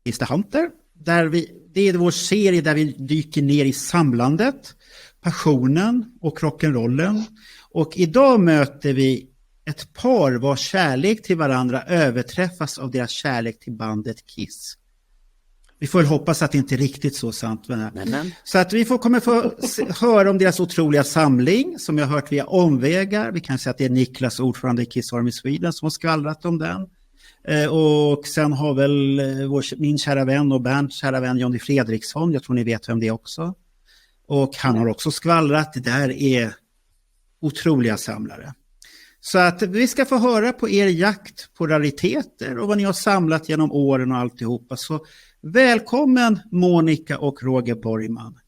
is the Hunter. Det är vår serie där vi dyker ner i samlandet, passionen och rock'n'rollen. Och idag möter vi ett par vars kärlek till varandra överträffas av deras kärlek till bandet Kiss. Vi får hoppas att det inte är riktigt så sant. Men. Så att vi kommer få höra om deras otroliga samling som jag har hört via omvägar. Vi kan säga att det är Niklas, ordförande i Kiss Army Sweden, som har skvallrat om den. Och sen har väl min kära vän och Bernts kära vän Johnny Fredriksson, jag tror ni vet vem det är också. Och han har också skvallrat. Det där är otroliga samlare. Så att vi ska få höra på er jakt på rariteter och vad ni har samlat genom åren och alltihopa. Så välkommen Monica och Roger Borgman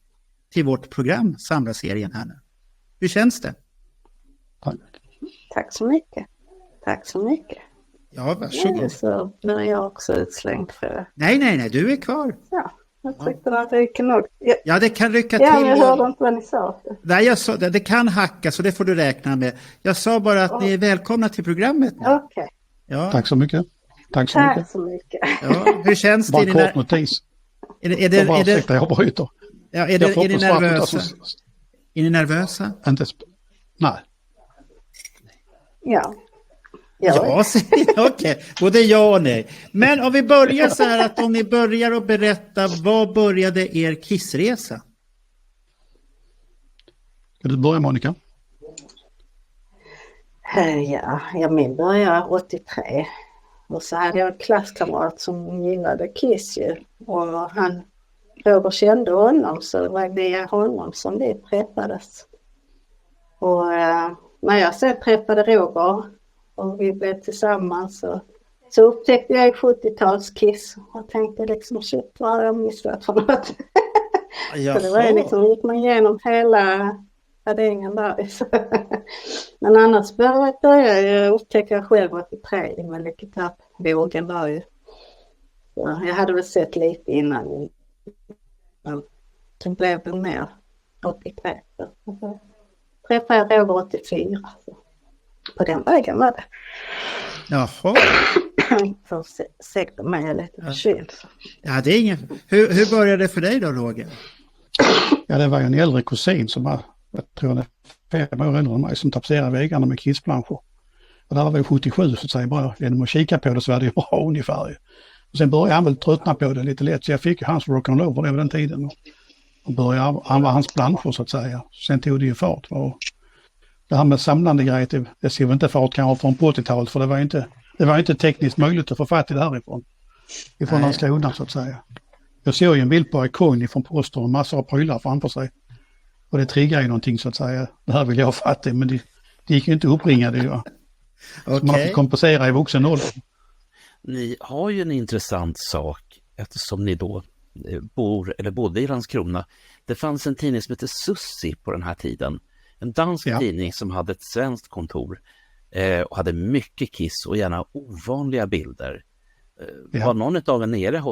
till vårt program, Samlarserien här nu. Hur känns det? Tack så mycket. Tack så mycket. Ja, varsågod. Nej, så blir jag också utslängd för det. Nej, du är kvar. Ja, jag tyckte att det kan nog... Ja, det kan rycka ja, till. Jag hörde inte vad ni sa. Nej, jag sa, det kan hacka, så det får du räkna med. Jag sa bara att ni är välkomna till programmet. Okej. Ja. Tack så mycket. Tack så mycket. Ja, hur känns det? Bara kort notis. Är ni nervösa? Är ni nervösa? Inte nej. Ja. Okej. Både ja och nej. Men om vi börjar så här, att om ni börjar att berätta, vad började er Kissresa? Ska du börja, Monica? Ja, min började 83. Och så hade jag en klasskamrat som gillade Kiss ju. Och Roger kände honom, så det var via honom som vi träffades. Och när jag sen träffade Roger och vi blev tillsammans så upptäckte jag 70-tals Kiss. Och tänkte liksom, shit, vad har jag missat för något? Så det var liksom, gick man igenom hela värderingen där. Men annars började jag upptäcka själv 83 med Lick It Up-vågen där ju. Jag hade väl sett lite innan. Men det blev väl mer 83. Så träffade jag Roger 84. Så på den vägen var det. Jaha. Så säkert mig är lite förkyld. Ja, det är ingen... Hur började det för dig då, Roger? Ja, det var ju en äldre kusin som var, jag tror han är 5 år äldre än mig, som tapserade väggarna med kissplanscher. Och där var vi 77 så att säga, bara genom att kika på det så var det ju bra ungefär. Och sen började han väl tröttna på det lite lätt, så jag fick ju hans rock'n'roll det den tiden. Och började använda hans planscher så att säga. Sen tog det ju fart. Och det här med samlande grejer, det ser väl inte fart kanske från 80-talet, för det var inte tekniskt möjligt att få fatt i det härifrån. Ifrån Landskrona så att säga. Jag såg ju en bild på Icon från poster och massor av prylar framför sig. Och det triggar ju någonting så att säga. Det här vill jag fatta, men det gick ju inte uppringade ju. Okay. Så man får kompensera i vuxen ålder. Ni har ju en intressant sak eftersom ni då bodde i Landskrona. Det fanns en tidning som heter Sussi på den här tiden. En dansk tidning som hade ett svenskt kontor och hade mycket Kiss och gärna ovanliga bilder. Var någon av er nere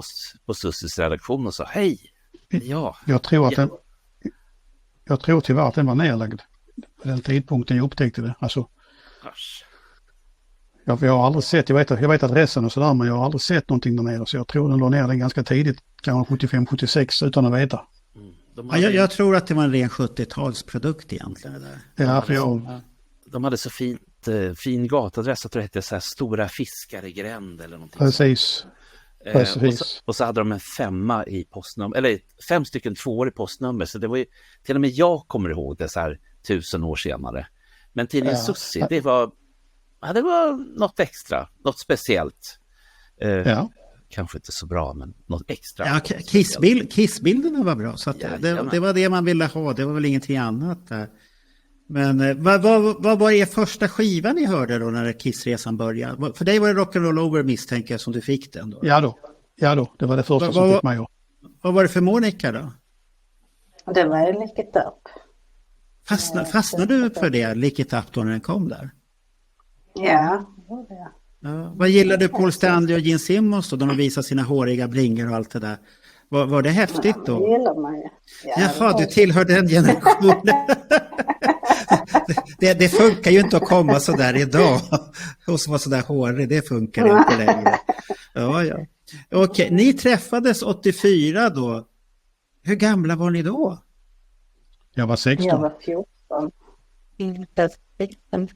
på Sussis redaktion och sa hej? Ja. Jag tror tyvärr att den var nedlagd på den tidpunkten jag upptäckte det. Alltså, jag har aldrig sett, jag vet adressen och sådär, men jag har aldrig sett någonting där nere, så jag tror den låg ner den ganska tidigt, kanske 75-76 utan att veta. Jag tror att det var en ren 70-talsprodukt egentligen. De hade så fin gatadress, att det hette så här Stora Fiskar i Gränd eller någonting. Precis. Och så hade de en 5 i postnummer, eller 5 stycken 2 i postnummer, så det var ju, till och med jag kommer ihåg det så här 1000 år senare. Men tidningen Sussi, det var något extra, något speciellt. Kanske inte så bra, men något extra. Ja, Kissbilderna var bra, så att det var det man ville ha, det var väl ingenting annat där. Men vad var er första skiva ni hörde då när Kissresan började? För dig var det Rock'n'Roll Over, misstänker jag, som du fick den då. Ja då, det var det första som fick mig. Vad var det för Monica då? Det var Lick It Up. Fastnade du för det, Lick It Up, då när den kom där? Ja. Vad gillade Paul Stanley och Gene Simmons då, de visade sina håriga bringor och allt det där? Var det häftigt då? Det gillar man ju. Jaha, du tillhör den generationen. det funkar ju inte att komma så där idag och så vara så där hårig, det funkar inte längre. Ja. Okej, ni träffades 84 då. Hur gamla var ni då? Jag var 16. Jag var 14. Inte liten.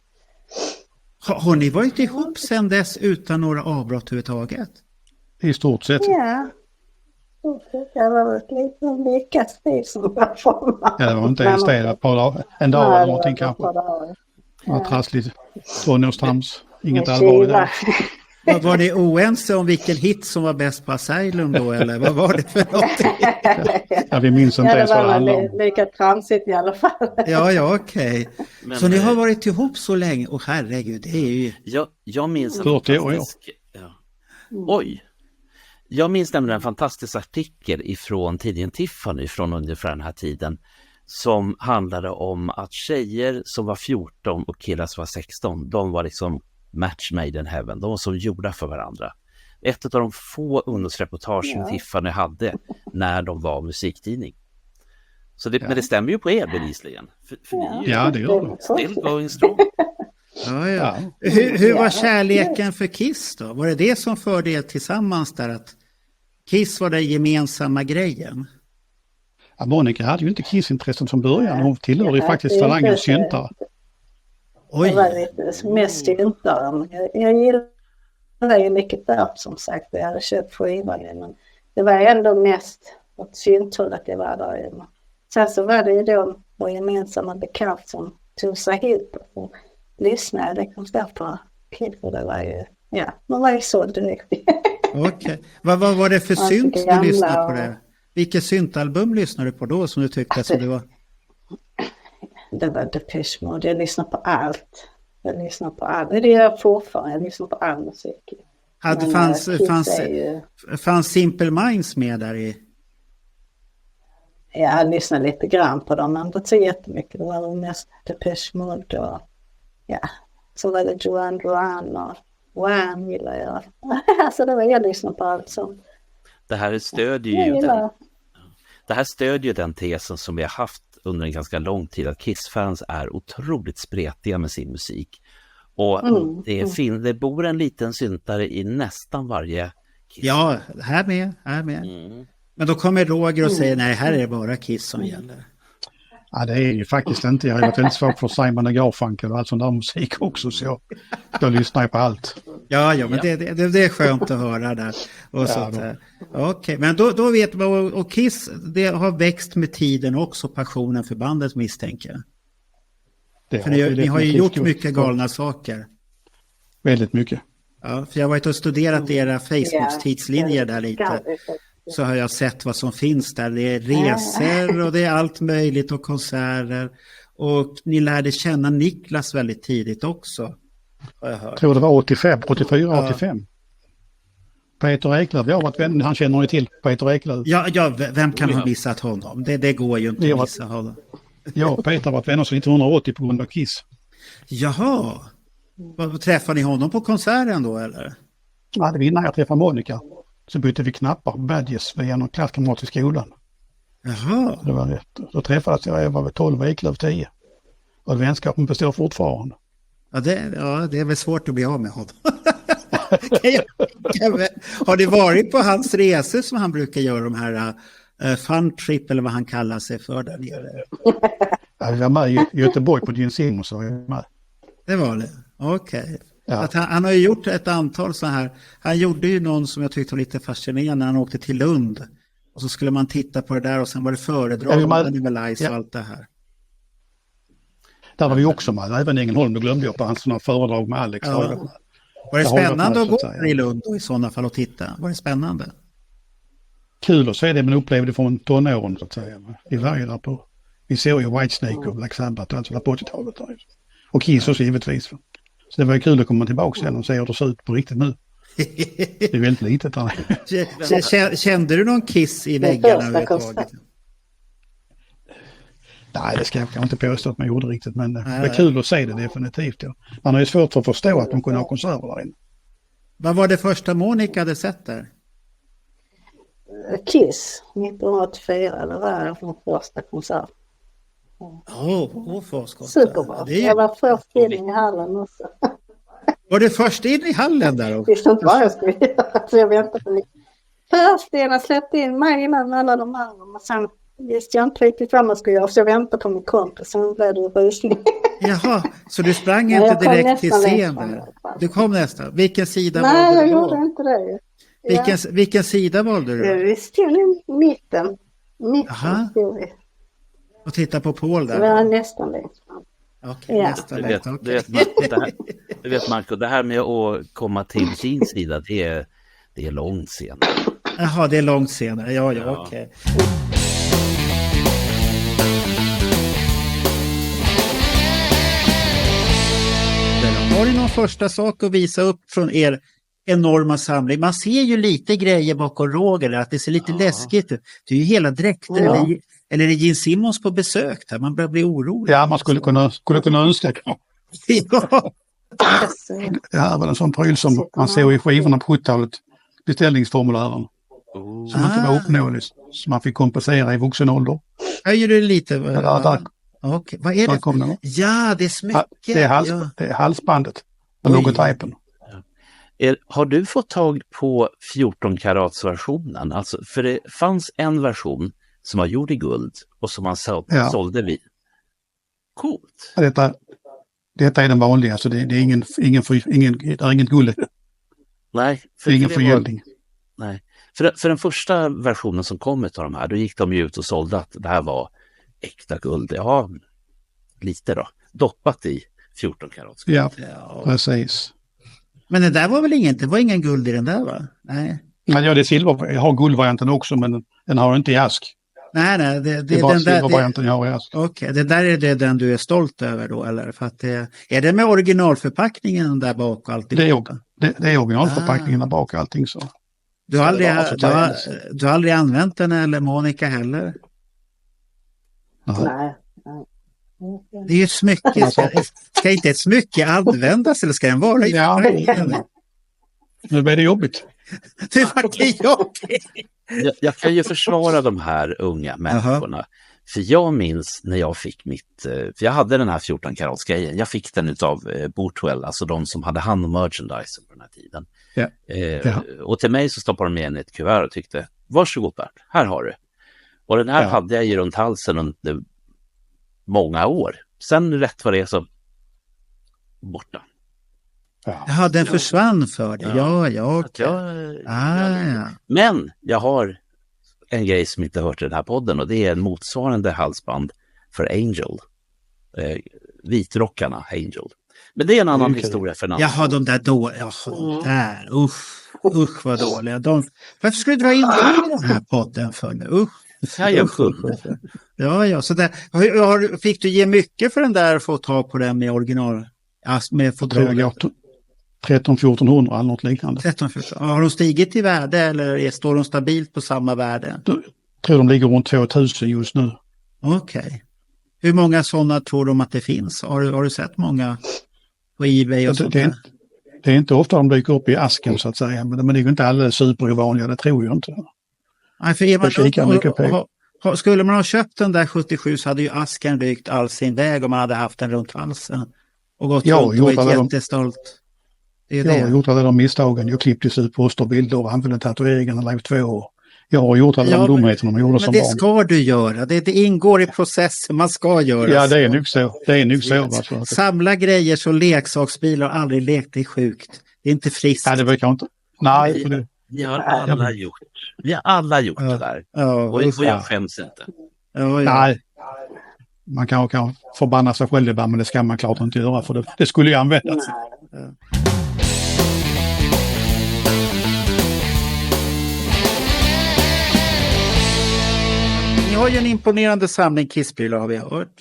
Har ni varit ihop sedan dess utan några avbrott överhuvudtaget? I stort sett. Ja. Det var ett litet veckas tid som var format. Ja, det var inte ens det. Ett par dagar, en dag eller någonting kanske. Det var trassligt. Tonårstrams. Inget allvarligt där. Var ni oense om vilken hit som var bäst på Asylum då, eller vad var det för någonting? Ja, vi minns inte ens vad det handlade om. Det var lika tramsigt i alla fall. Ja, okej. Men, Så ni har varit ihop så länge? Åh herregud, det är ju... Jag minns en 40 år, fantastisk... Ja. Oj! Jag minns nämligen en fantastisk artikel ifrån tidningen Tiffany från ungefär den här tiden som handlade om att tjejer som var 14 och killar som var 16, de var liksom match made in heaven. De var som gjorda för varandra. Ett av de få ungdomsreportage som Tiffany hade när de var musiktidning. Så det, men det stämmer ju på er bevisligen. För ni är ju Ja, det gör det. still going strong. Ja. Hur var kärleken för Kiss då? Var det som förde er tillsammans där, att Kiss var den gemensamma grejen? Ja, Monica hade ju inte Kiss-intressen från början. Hon tillhörde ju faktiskt falangen syntare. Oj. Det var lite mest syntare. Jag gillade ju mycket där som sagt. Jag hade köpt skivan, men det var ändå mest åt synthållet det var där. Sen så var det ju då vår gemensamma bekant som tog sig hit och lyssnade. Det kom där på Kiss, och det var ju, man var ju så direkt. Okej. Vad var det för synt du lyssnade på det? Vilket syntalbum lyssnade du på då som du tyckte som det var? Det var Depeche Mode. Jag lyssnar på allt. Det gör jag fortfarande. Jag lyssnar på all musik. Fanns Simple Minds med där i? Jag lyssnade lite grann på dem, men inte så jättemycket. Det var mest Depeche Mode och så var det Joan Duran och Wham gillar jag. Alltså det var jag lyssnade på allt som. Det här stödjer ju den tesen som vi har haft under en ganska lång tid, att Kiss-fans är otroligt spretiga med sin musik. Och det bor en liten syntare i nästan varje Kiss. Ja, här med. Men då kommer Roger och säger nej, här är det bara Kiss som gäller. Ja, det är ju faktiskt inte. Jag har varit väldigt svårt för Simon och Garfunkel och all sån där musik också, så jag lyssnar ju på allt. Ja, men det är skönt att höra där. Och Okej, men då vet man, och Kiss, det har växt med tiden också, passionen för bandet, misstänker jag. För ni har ju gjort mycket galna saker. Väldigt mycket. Ja, för jag har varit och studerat era Facebook-tidslinjer där lite. Så har jag sett vad som finns där. Det är resor och det är allt möjligt och konserter. Och ni lärde känna Niklas väldigt tidigt också. Jag tror det var 84-85. Peter Eklöf, jag har varit vän, han känner ju till Peter Eklöf. Ja, vem kan ha missat honom? Det går ju inte att missa honom. Ja, Peter har varit vänner sedan 1980 på grund av Kiss. Jaha. Träffade ni honom på konserten då, eller? Ja, det var innan jag träffade Monica. Så bytte vi knappar, badges, via någon klasskamrat i skolan. Jaha. Det var rätt. Då träffades jag var 12 och Eklöf 10. Och vänskapen består fortfarande. Ja, det är väl svårt att bli av med honom. Har det varit på hans resor som han brukar göra, de här fun trip eller vad han kallar sig för där nere? Ja, vi var med i Göteborg på Gene Simmons. Det var det, okej. Ja. Att han har ju gjort ett antal så här. Han gjorde ju någon som jag tyckte var lite fascinerande när han åkte till Lund. Och så skulle man titta på det där och sen var det föredrag om Animalize och allt det här. Där var vi också med, även Ängelholm, då glömde jag på hans föredrag med Alex. Ja. Var det spännande att gå i Lund i sådana fall och titta? Var det spännande? Kul att se det, men upplevde från tonåren så att säga. Vi var ju där på, vi såg ju Whitesnake och Black Sabbath och allt sådär på 80-talet. Och Kiss också givetvis. Så det var ju kul att komma tillbaka sen och se hur det ser ut på riktigt nu. Det är väldigt litet där. Kände du någon Kiss i väggarna överhuvudtaget? Nej, det ska jag inte påstå att man gjorde riktigt, men det är kul att se det definitivt. Ja. Man har ju svårt för att förstå att de kunde ha konserter där inne. Vad var det första Monica hade sett där? Kiss 1984, eller var det från första konsert. Superbra. Jag var först in i hallen också. Var det först in i hallen där också? Visste inte vad jag skulle göra, så jag väntade på lite. Försten släppte in mig innan alla de andra. Men sen visste jag inte riktigt vad man skulle göra. Så jag väntade på min kompis. Sen blev det rusning. Jaha, så du sprang Ja, inte jag kom direkt till nästan scenen? längst fram. Du kom nästan. Vilken sida Nej, valde jag du gjorde då? inte det. Vilken sida valde du då? Vi stod i mitten. Jaha. Mitten stod vi. Och titta på Paul Så vi var där? nästan längst fram. Okej, Ja. nästan Du lätt. vet, Okej. du vet Marco, det här med att komma till sin sida, det är långt sen. Jaha, det är långt senare. Ja, Ja. okej. Har ni någon första sak att visa upp från er enorma samling? Man ser ju lite grejer bakom Roger, att det ser lite läskigt ut. Det är ju hela dräkter, Ja. eller är det Gene Simmons på besök där? Man börjar bli orolig. Ja, man skulle kunna önska. Ja. Det här var en sån pryl som man såg i skivorna på 70-talet. Beställningsformulären. Som inte var uppnåelig. Som man fick kompensera i vuxen ålder. Höjer du lite? Ja, där Okej, vad är det? kom den. Ja, det är smycke. Det är halsbandet. Med Oj. logotypen. Har du fått tag på 14-karatsversionen? Alltså, för det fanns en version som var gjord i guld och som man Ja. sålde vid. Coolt. Detta är den vanliga, så det är det är inget guld. Nej, Det är ingen det var- förgyllning. Nej. För den första versionen som kom av de här, då gick de ju ut och sålde att det här var äkta guld. Ja, lite då. Doppat i 14 karats guld. Ja, Ja. precis. Men det där var väl det var ingen guld i den där, va? Nej. Men ja, det är silver. Jag har guldvarianten också, men den har inte i ask. Nej, Det det är är bara den där. silvervarianten jag har i ask. Okej, det där är den du är stolt över då, eller? För att är det med originalförpackningen där bak och allting? Det är originalförpackningen där bak och allting så. Du har aldrig, det var alltså du har aldrig använt den, eller Monica heller? Nej. Det är ju ett smycke. Ska inte ett smycke användas, eller ska den vara i Ja. förpackningen? Nu blir det jobbigt. Det var det jobbigt. Jag kan ju försvara de här unga människorna. För jag minns när jag fick för jag hade den här 14 karats grejen. Jag fick den utav Bootwell, alltså de som hade hand om merchandise på den här tiden. Ja. Och till mig så stoppade de in ett kuvert och tyckte, varsågod Bert, här har du. Och den här hade jag ju runt halsen under många år. Sen rätt vad det är så borta. Ja, den försvann för dig. Ja, okej. Ja. Men jag har en grej som inte hört i den här podden, och det är en motsvarande halsband för Angel. Vitrockarna Angel. Men det är en annan historia för en annan. Jaha, de där då. Jaha, där. Usch vad dåliga. Varför skulle du dra in dem i den här podden för nu? Usch. Ja, så där. Fick du ge mycket för den där, för att få tag på den med original? Med Jag tror jag går 13-1400 eller något liknande. 13-14. Har de stigit i värde, eller står de stabilt på samma värde? Jag tror de ligger runt 2000 just nu. Okej. Hur många sådana tror de att det finns? Har du sett många på eBay och sånt där? Det är inte ofta de dyker upp i asken så att säga, men de är ju inte alldeles supervanliga, det tror jag inte. Nej, för skulle man ha köpt den där 77 så hade ju asken rykt all sin väg om man hade haft den runt halsen. Och gått runt och varit jättestolt. Det är jag har gjort alla de misstagen. Jag klipptes ut posterbilder och använde tatueringarna live 2 år. Jag har gjort alla de dumheterna man gjorde som barn. Men det ska du göra. Det ingår i processen. Man ska göra. Ja, det är nog så. Det är nog så. Samla grejer så leksaksbilar har aldrig lekt. Det är sjukt. Det är inte friskt. Nej, det brukar inte. Nej, för det. Vi har alla gjort det där. Och jag skäms inte. Nej. Man kan förbanna sig själv ibland, men det ska man klart inte göra, för det skulle ju användas. Ni har ju en imponerande samling Kiss-prylar, har vi hört.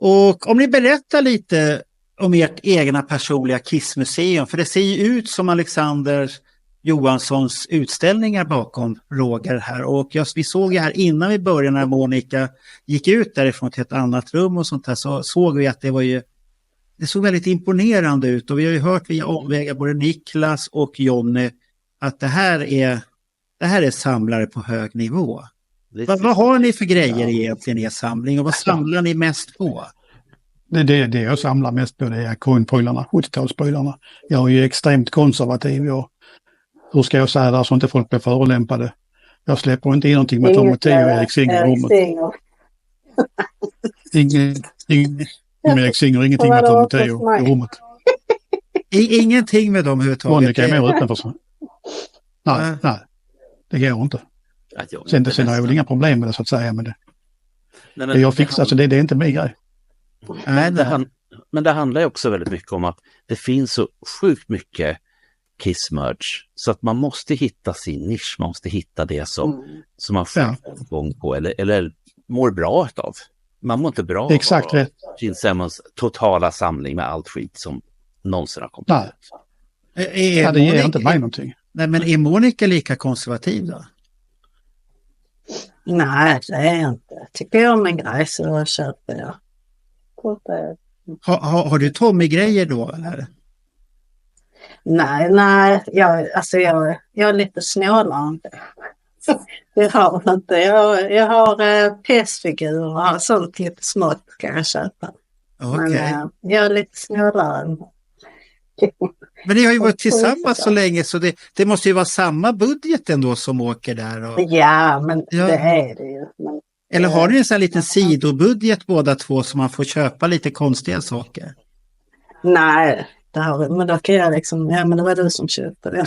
Och om ni berättar lite om ert egna personliga Kiss-museum, för det ser ju ut som Alexander Johanssons utställningar bakom Roger här. Och vi såg ju här innan vi började, när Monica gick ut därifrån till ett annat rum och sånt här, så såg vi att det såg väldigt imponerande ut. Och vi har ju hört via omvägar både Niklas och Jonny att det här är samlare på hög nivå. Vad har ni för grejer egentligen i er samling, och vad samlar ni mest på? Det jag samlar mest på, det är coinprylarna, 70-talsprylarna. Jag är ju extremt konservativ. Jag hur ska jag säga där så inte folk blir förolämpade? Jag släpper inte in någonting med Tom Matteo och Erik Singer i rummet. Ingenting med Erik Singer, ingenting med Tom Matteo i rummet. Ingenting med dem överhuvudtaget. Monica är mer utanför sig. Nej, det går inte. Sen har jag väl inga problem med det så att säga. Men det jag fixar, alltså det är inte min grej. Men det handlar ju också väldigt mycket om att det finns så sjukt mycket Kiss-merch så att man måste hitta sin nisch, man måste hitta det som man får igång på eller mår bra av. Man mår inte bra exakt av Gene Simmons totala samling med allt skit som någonsin har kommit ut. Det ger inte mig någonting. Nej, men är Monica lika konservativ då? Nej, det är jag inte. Tycker jag om en grej så köper jag. Har du Tommy-grejer då eller? Nej, jag är lite snålare. Jag har inte. Jag har pestfigurer och sånt lite smått kan jag köpa. Okay. Men jag är lite snålare. Men ni har ju varit tillsammans så länge så det måste ju vara samma budget ändå som åker där. Och... Ja, men det är det ju. Men, eller har ni en sån här liten sidobudget båda två så man får köpa lite konstiga saker? Nej, men då kan jag liksom, men det var du som köpte det.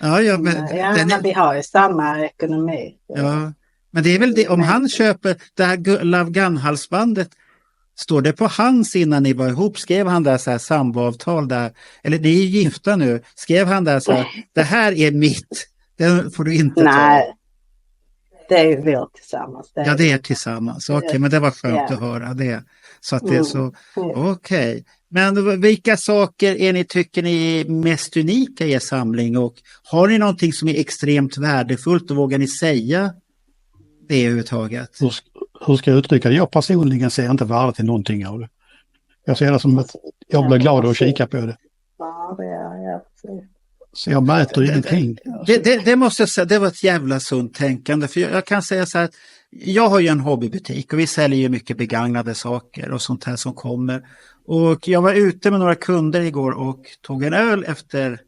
Men vi har ju samma ekonomi. Ja, men det är väl det, om han köper det här Love Gun-halsbandet, står det på hans innan ni var ihop? Skrev han där så här samboavtal där? Eller det är ju gifta nu. Skrev han där så här, det här är mitt, det får du inte ta. Det är ju vi tillsammans. Det är tillsammans. Okej, men det var skönt att höra det. Så att det är så, okej. Men vilka saker tycker ni är mest unika i er samling? Och har ni någonting som är extremt värdefullt och vågar ni säga det överhuvudtaget? Hur ska jag uttrycka det? Jag personligen ser inte värde till någonting av det. Jag ser det som att jag blir glad att kika på det. Så jag mäter ingenting. Det måste jag säga, det var ett jävla sunt tänkande. För jag kan säga så här, jag har ju en hobbybutik och vi säljer ju mycket begagnade saker och sånt här som kommer. Och jag var ute med några kunder igår och tog en öl efter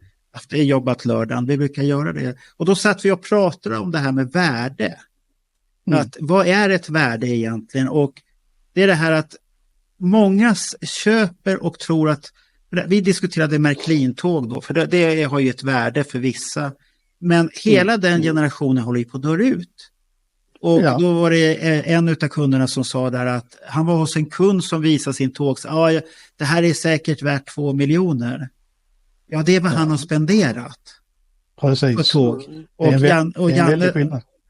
jobbat lördagen. Vi brukar göra det. Och då satt vi och pratade om det här med värde. Att, vad är ett värde egentligen? Och det är det här att många köper och tror att, vi diskuterade Märklin-tåg då, för det har ju ett värde för vissa. Men hela den generationen håller ju på att dö ut. Och då var det en av kunderna som sa där att han var hos en kund som visade sin tåg. Det här är säkert värt 2 miljoner. Ja, det är vad han har spenderat. Precis. På tåg.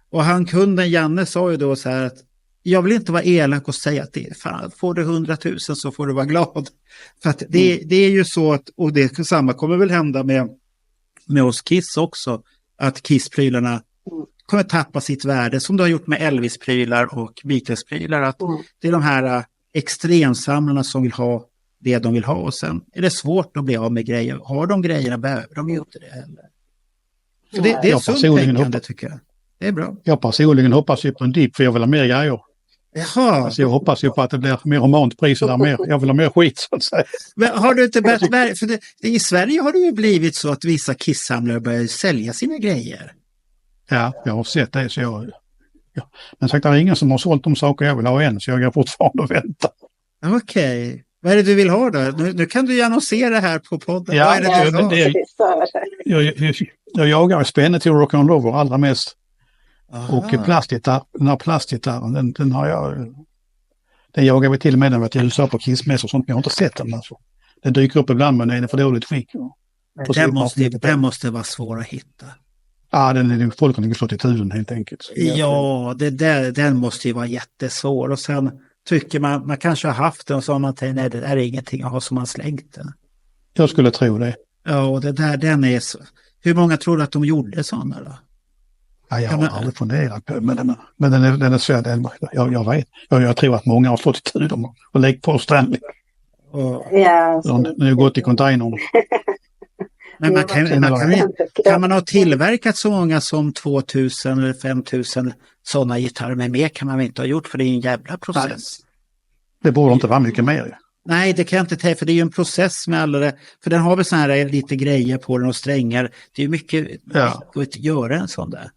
Och kunden Janne sa ju då så här att jag vill inte vara elak och säga att det är fan, får du 100 000 så får du vara glad. För att det är ju så att, och det samma kommer väl hända med oss Kiss också, att Kiss-prylarna kommer tappa sitt värde som du har gjort med Elvis-prylar och Beatles-prylar. Att det är de här extremsamlarna som vill ha det de vill ha och sen är det svårt att bli av med grejer. Har de grejerna behöver de ju inte det heller. Så det är sunt tänkande tycker jag. Det är bra. Jag personligen hoppas ju på en dipp för jag vill ha mer grejer. Jaha. Alltså jag hoppas ju på att det blir mer romant priser där mer. Jag vill ha mer skit så att säga. Men har du inte börjat, för i Sverige har det ju blivit så att vissa Kiss-samlare börjar sälja sina grejer. Ja, jag har sett det så men sagt det är ingen som har sålt de saker jag vill ha än så jag går fortfarande och väntar. Okej. Vad är det du vill ha då? Nu kan du ju annonsera här på podden. Ja, vad är det du vill ha? Jag jagar spännet till Rock'n'Roll allra mest. Aha. Och den här plastgitarren, den har jag... Den jagar vi till och med när vi var i USA på Kissmässor och sånt, men jag har inte sett den. Alltså. Den dyker upp ibland men den är för dåligt skick. Den måste vara svår att hitta. Ja, folk har nog slått i tusen helt enkelt. Ja, den måste ju vara jättesvår. Och sen tycker man kanske har haft den och så har man tänkt, nej det är ingenting att ha som man slängt den. Jag skulle tro det. Ja, och den är så... Hur många tror du att de gjorde sådana då? Ja, jag har aldrig funderat på men den är svår. Jag vet. Jag tror att många har fått i tur och läggt på Stanley. Nu har gått i containern. Men kan man ha tillverkat så många som 2000 eller 5000 sådana gitarrer med mer kan man inte ha gjort för det är en jävla process. Det borde inte vara mycket mer. Nej, det kan jag inte tänka, för det är ju en process med alla det. För den har väl så här lite grejer på den och strängar. Det är ju mycket att göra en sån där.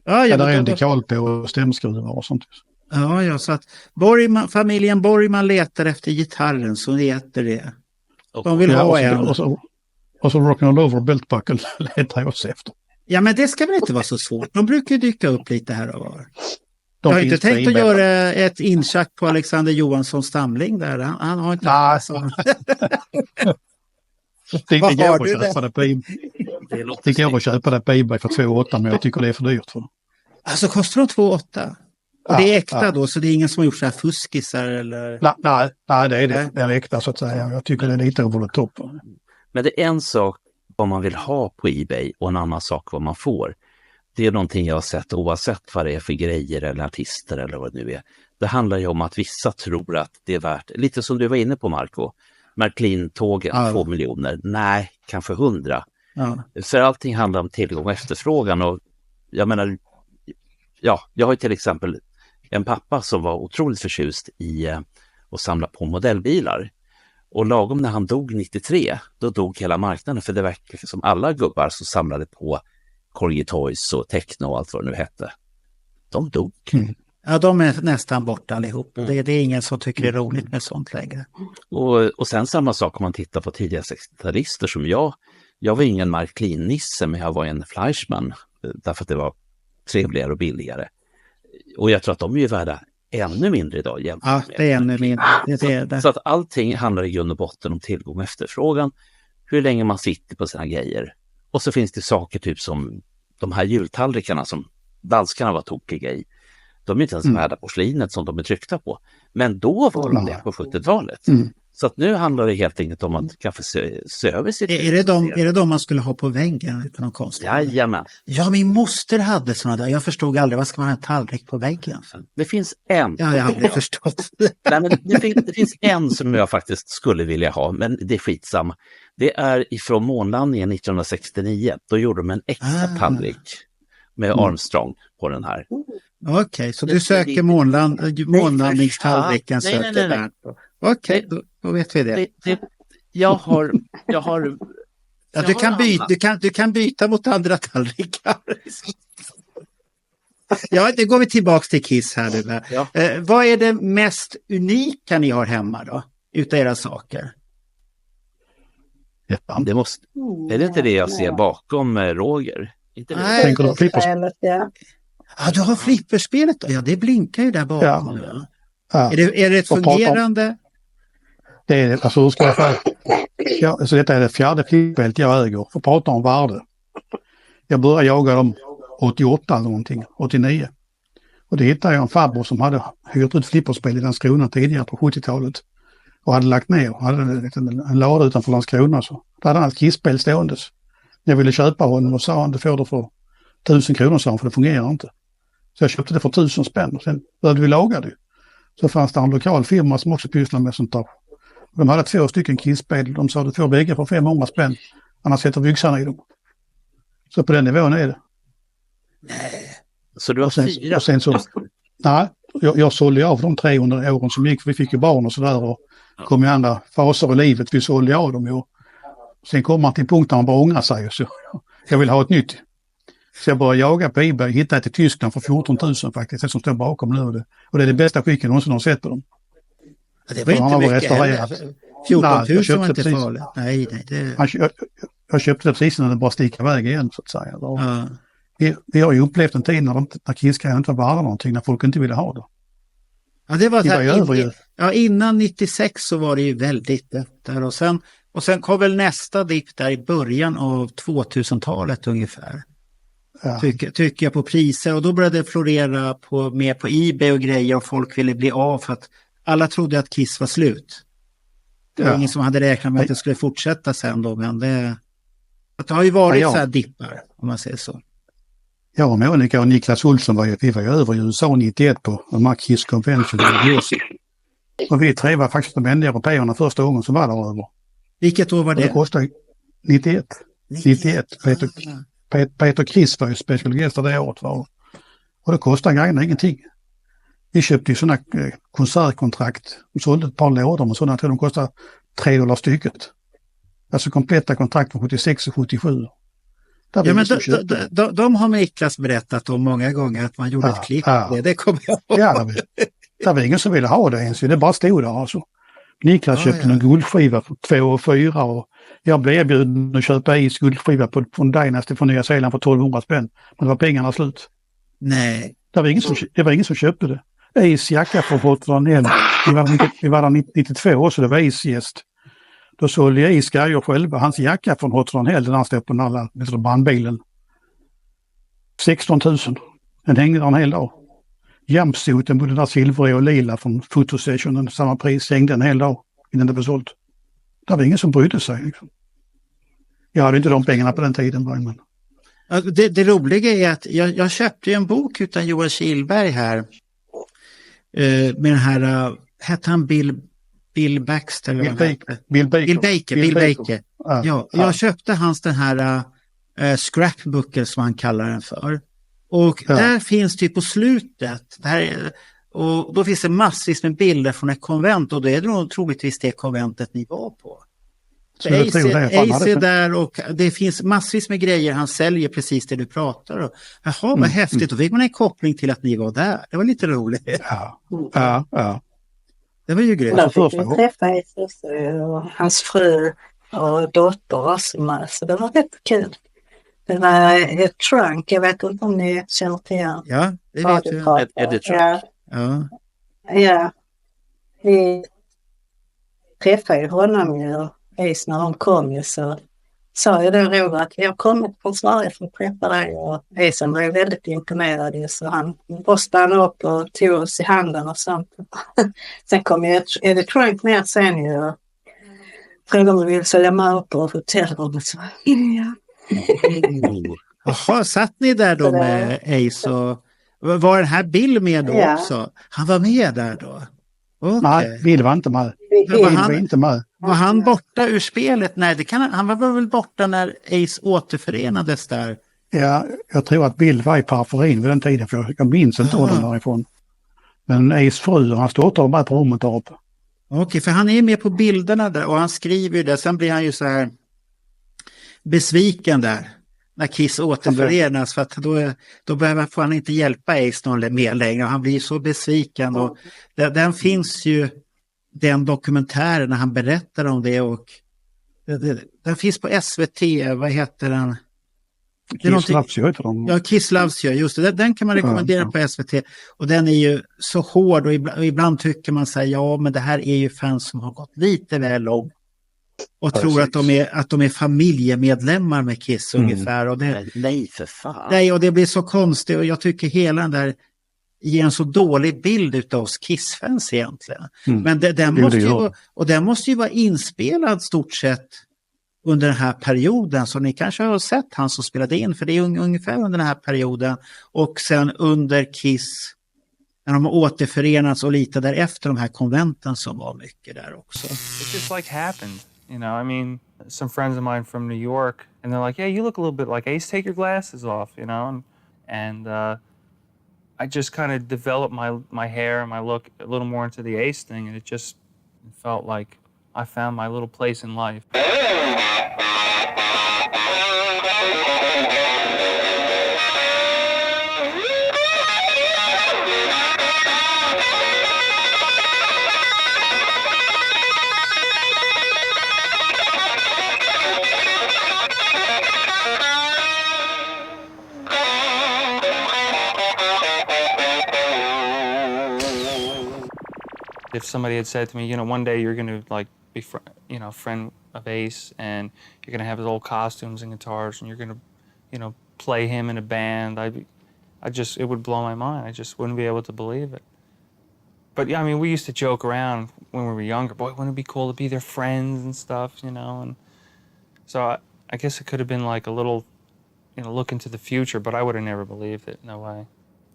Ja, där är en dekal på och stämskruvar och sånt. Ja, så att familjen Borgman letar efter gitarren, så heter det. De vill ha en. Och så Rock'n'Roll Over Beltbuckle letar jag också efter. Ja, men det ska väl inte vara så svårt. De brukar ju dyka upp lite här och var. Jag har inte tänkt att göra ett inchack på Alexander Johanssons stamling där. Han har inte... Det går att köpa det på eBay för 2,8, men jag tycker det är för dyrt för. Alltså kostar de 2,8? Och det är äkta då, så det är ingen som har gjort så här fuskisar eller... Nej, det är det. Det är äkta så att säga. Jag tycker det är lite över det topp. Men det är en sak vad man vill ha på eBay och en annan sak vad man får. Det är någonting jag har sett oavsett vad det är för grejer eller artister eller vad det nu är. Det handlar ju om att vissa tror att det är värt, lite som du var inne på Marco, Märklin-tågen, 2 miljoner. Nej, kanske 100. Ja. För allting handlar om tillgång och efterfrågan, och jag menar, jag har ju till exempel en pappa som var otroligt förtjust i att samla på modellbilar. Och lagom när han dog 93, då dog hela marknaden, för det verkar som alla gubbar som samlade på Corgi Toys och Techno och allt vad det nu hette. De dog. Ja, de är nästan borta allihop. Det är ingen som tycker det är roligt med sånt längre. Och sen samma sak om man tittar på tidiga 60-talister som jag. Jag var ingen Märklin-nisse, men jag var en Fleischmann. Därför att det var trevligare och billigare. Och jag tror att de är ju värda ännu mindre idag. Ja, det är ännu mindre. Så att allting handlar i grund och botten om tillgång och efterfrågan. Hur länge man sitter på sina grejer. Och så finns det saker typ som de här jultallrikarna som danskarna var tokiga i. De är inte ens värda porslinet som de är tryckta på. Men då var de det på 70-talet. Så att nu handlar det helt enkelt om att kanske se över sitt... Är det de man skulle ha på väggen utan någon konst? Jajamän. Ja, min moster hade sådana där. Jag förstod aldrig, vad ska man ha en tallrik på väggen? Det finns en. Ja, jag har aldrig förstått. Nej, men det finns en som jag faktiskt skulle vilja ha, men det är skitsamma. Det är ifrån månlandningen 1969. Då gjorde de en extra tallrik med Armstrong på den här. Okej, så du söker månlandningstallriken. Nej. Okej, då vet vi det. Jag har ja, du kan byta mot andra tallrikar. Ja, det går vi tillbaka till Kiss här nu. Ja. Vad är det mest unika ni har hemma då? Utav era saker? Det måste, är det inte det jag ser bakom Roger? Inte det? Nej. Tänker du flipperspelet? Ja, du har flipperspelet då? Ja, det blinkar ju där bakom. Ja. Är det ett fungerande? Det är, alltså hur ska jag säga? Ja, alltså detta är det 4:e flipperspelet jag äger. För att prata om värde. Jag började jaga dem 88 eller någonting, 89. Och det hittade jag en farbror som hade hyrt ut flipperspel i Landskrona tidigare på 70-talet. Och hade lagt ner och hade en lada utanför Landskrona. Så där hade han ett kisspel ståendes. Jag ville köpa honom och sa han, det får du för 1000 kronor, sa han, för det fungerar inte. Så jag köpte det för 1000 spänn och sen började vi laga det. Så fanns det en lokal firma som också pysslade med sånt där. De hade 2 stycken kisspel. De sa, du får bägge för 500 spänn. Annars sätter vi yxarna i dem. Så på den nivån är det. Nej. Så du har 4? Och sen så, nej, jag sålde av de 300 åren som gick. Vi fick ju barn och sådär och kom i andra faser i livet. Vi sålde av dem ju. Sen kommer man till en punkt där man bara ångrar sig. Så jag vill ha ett nytt. Så jag började jaga på eBay, hittade ett i Tyskland för 14 000 faktiskt. Det som står bakom nu. Och det är det bästa skicken jag någonsin har sett på dem. Det var inte mycket heller. 14 000 var inte farligt. Nej, jag köpte det precis när det bara stick iväg igen så att säga. Vi har ju upplevt en tid när Kiss-grejer inte var värda någonting, när folk inte ville ha det. Ja, det var här, innan 96 så var det ju väldigt där och sen kom väl nästa dipp där i början av 2000-talet ungefär. Ja. Tycker jag på priser, och då började det florera mer på eBay och grejer och folk ville bli av för att alla trodde att Kiss var slut. Det var ingen som hade räknat med att det skulle fortsätta sen då, men det har ju varit så här dippar om man säger så. Ja, Monica och Niklas Olsson vi var ju över i USA 91 på en Kiss Convention i USA. Och vi 3 var faktiskt de enda européerna första gången som var där över. Vilket år var det? Det kostade 91. Peter Criss var ju special guest det året var. Och det kostade grejerna ingenting. Vi köpte ju sådana konsertkontrakt. De sålde ett par lådor och sådana. Jag tror de kostar $3 stycket. Alltså kompletta kontrakt från 76 och 77. Ja, men de har Niklas berättat om många gånger att man gjorde ett klipp. Det kommer jag ihåg. Ja, det var ingen som ville ha det ens. Det bara stod där alltså. Niklas köpte en guldskiva för 2 och 4 och jag blev erbjuden att köpa Ace guldskiva från Dynasty från Nya Zeeland för 1200 spänn. Men det var pengarna slut. Nej. Det var ingen som köpte det. Ace jacka från Hot Run Hell. Vi var där 92 så det var Ace gäst. Då sålde jag Ace grejer själva. Hans jacka från Hot Run Hell, den han stod på den här brandbilen. 16 000. Den hängde där en hel dag. Jumpsuiten, både där silvrig och lila från fotosessionen, samma pris, hängde en hel dag innan det var sålt. Det var ingen som brydde sig. Liksom. Jag hade inte de pengarna på den tiden. Men... Det roliga är att jag köpte en bok utan Johan Kihlberg här. Med den här, hette han Bill Baxter? Bill Baker. Ja, jag köpte hans den här scrapbooken som han kallar den för. Och där finns det på slutet, och då finns det massvis med bilder från ett konvent och det är nog troligtvis det konventet ni var på. Ace är där och det finns massvis med grejer han säljer precis det du pratar om. Jaha, vad häftigt. Då fick man en koppling till att ni var där. Det var lite roligt. Ja. Det var ju grymt. Där fick vi träffa Ace och hans fru och dotter också, så det var rätt kul. Det var ett trunk, jag vet inte om ni känner till det. Ja, det vet jag. Är det trunk? Ja. Vi träffade ju honom ju, Ace, när de kom ju, så sa jag då Roger att vi har kommit från Sverige för att träffa dig, och Ace blev väldigt imponerad ju, så han stannade upp och tog oss i handen och sånt. Sen kom ju Eddie Trunk ner sen ju och frågade om vi ville följa med upp på hotellrummet, så ja. Jaha, satt ni där då med Ace och var den här Bill med då också? Han var med där då? Okay. Nej, Bill var inte med. Var han borta ur spelet? Nej, han var väl borta när Ace återförenades där? Ja, jag tror att Bill var i periferin vid den tiden, för jag minns inte honom därifrån. Men Ace fru och hans dotter var bara på rummet där uppe. Okej, för han är med på bilderna där och han skriver ju det. Sen blir han ju så här besviken där när Kiss återförenas, för att då får han inte hjälpa Ace någon mer längre. Han blir så besviken och den finns ju, den dokumentären när han berättar om det, och den finns på SVT, vad heter den? Kiss Loves You heter den. Ja, Kiss Loves You, just det. Den kan man rekommendera på SVT, och den är ju så hård och ibland tycker man sig, ja men det här är ju fans som har gått lite väl långt och tror att de är familjemedlemmar med Kiss ungefär. Och nej, för fan. Nej, och det blir så konstigt, och jag tycker hela den där ger en så dålig bild utav oss Kiss-fans egentligen. Men den måste ju vara inspelad stort sett under den här perioden, så ni kanske har sett han som spelade in, för det är ungefär under den här perioden, och sen under Kiss när de har återförenats och lite därefter, de här konventen som var mycket där också. It just like happened, you know. I mean, some friends of mine from New York, and they're like, "Yeah, you look a little bit like Ace. Take your glasses off," you know. And I just kind of developed my hair and my look a little more into the Ace thing, and it just felt like I found my little place in life. If somebody had said to me, you know, one day you're going to like be, friend of Ace, and you're going to have his old costumes and guitars, and you're going to, you know, play him in a band, it would blow my mind. I just wouldn't be able to believe it. But yeah, I mean, we used to joke around when we were younger. Boy, wouldn't it be cool to be their friends and stuff, you know? And so I guess it could have been like a little, you know, look into the future, but I would have never believed it. No way.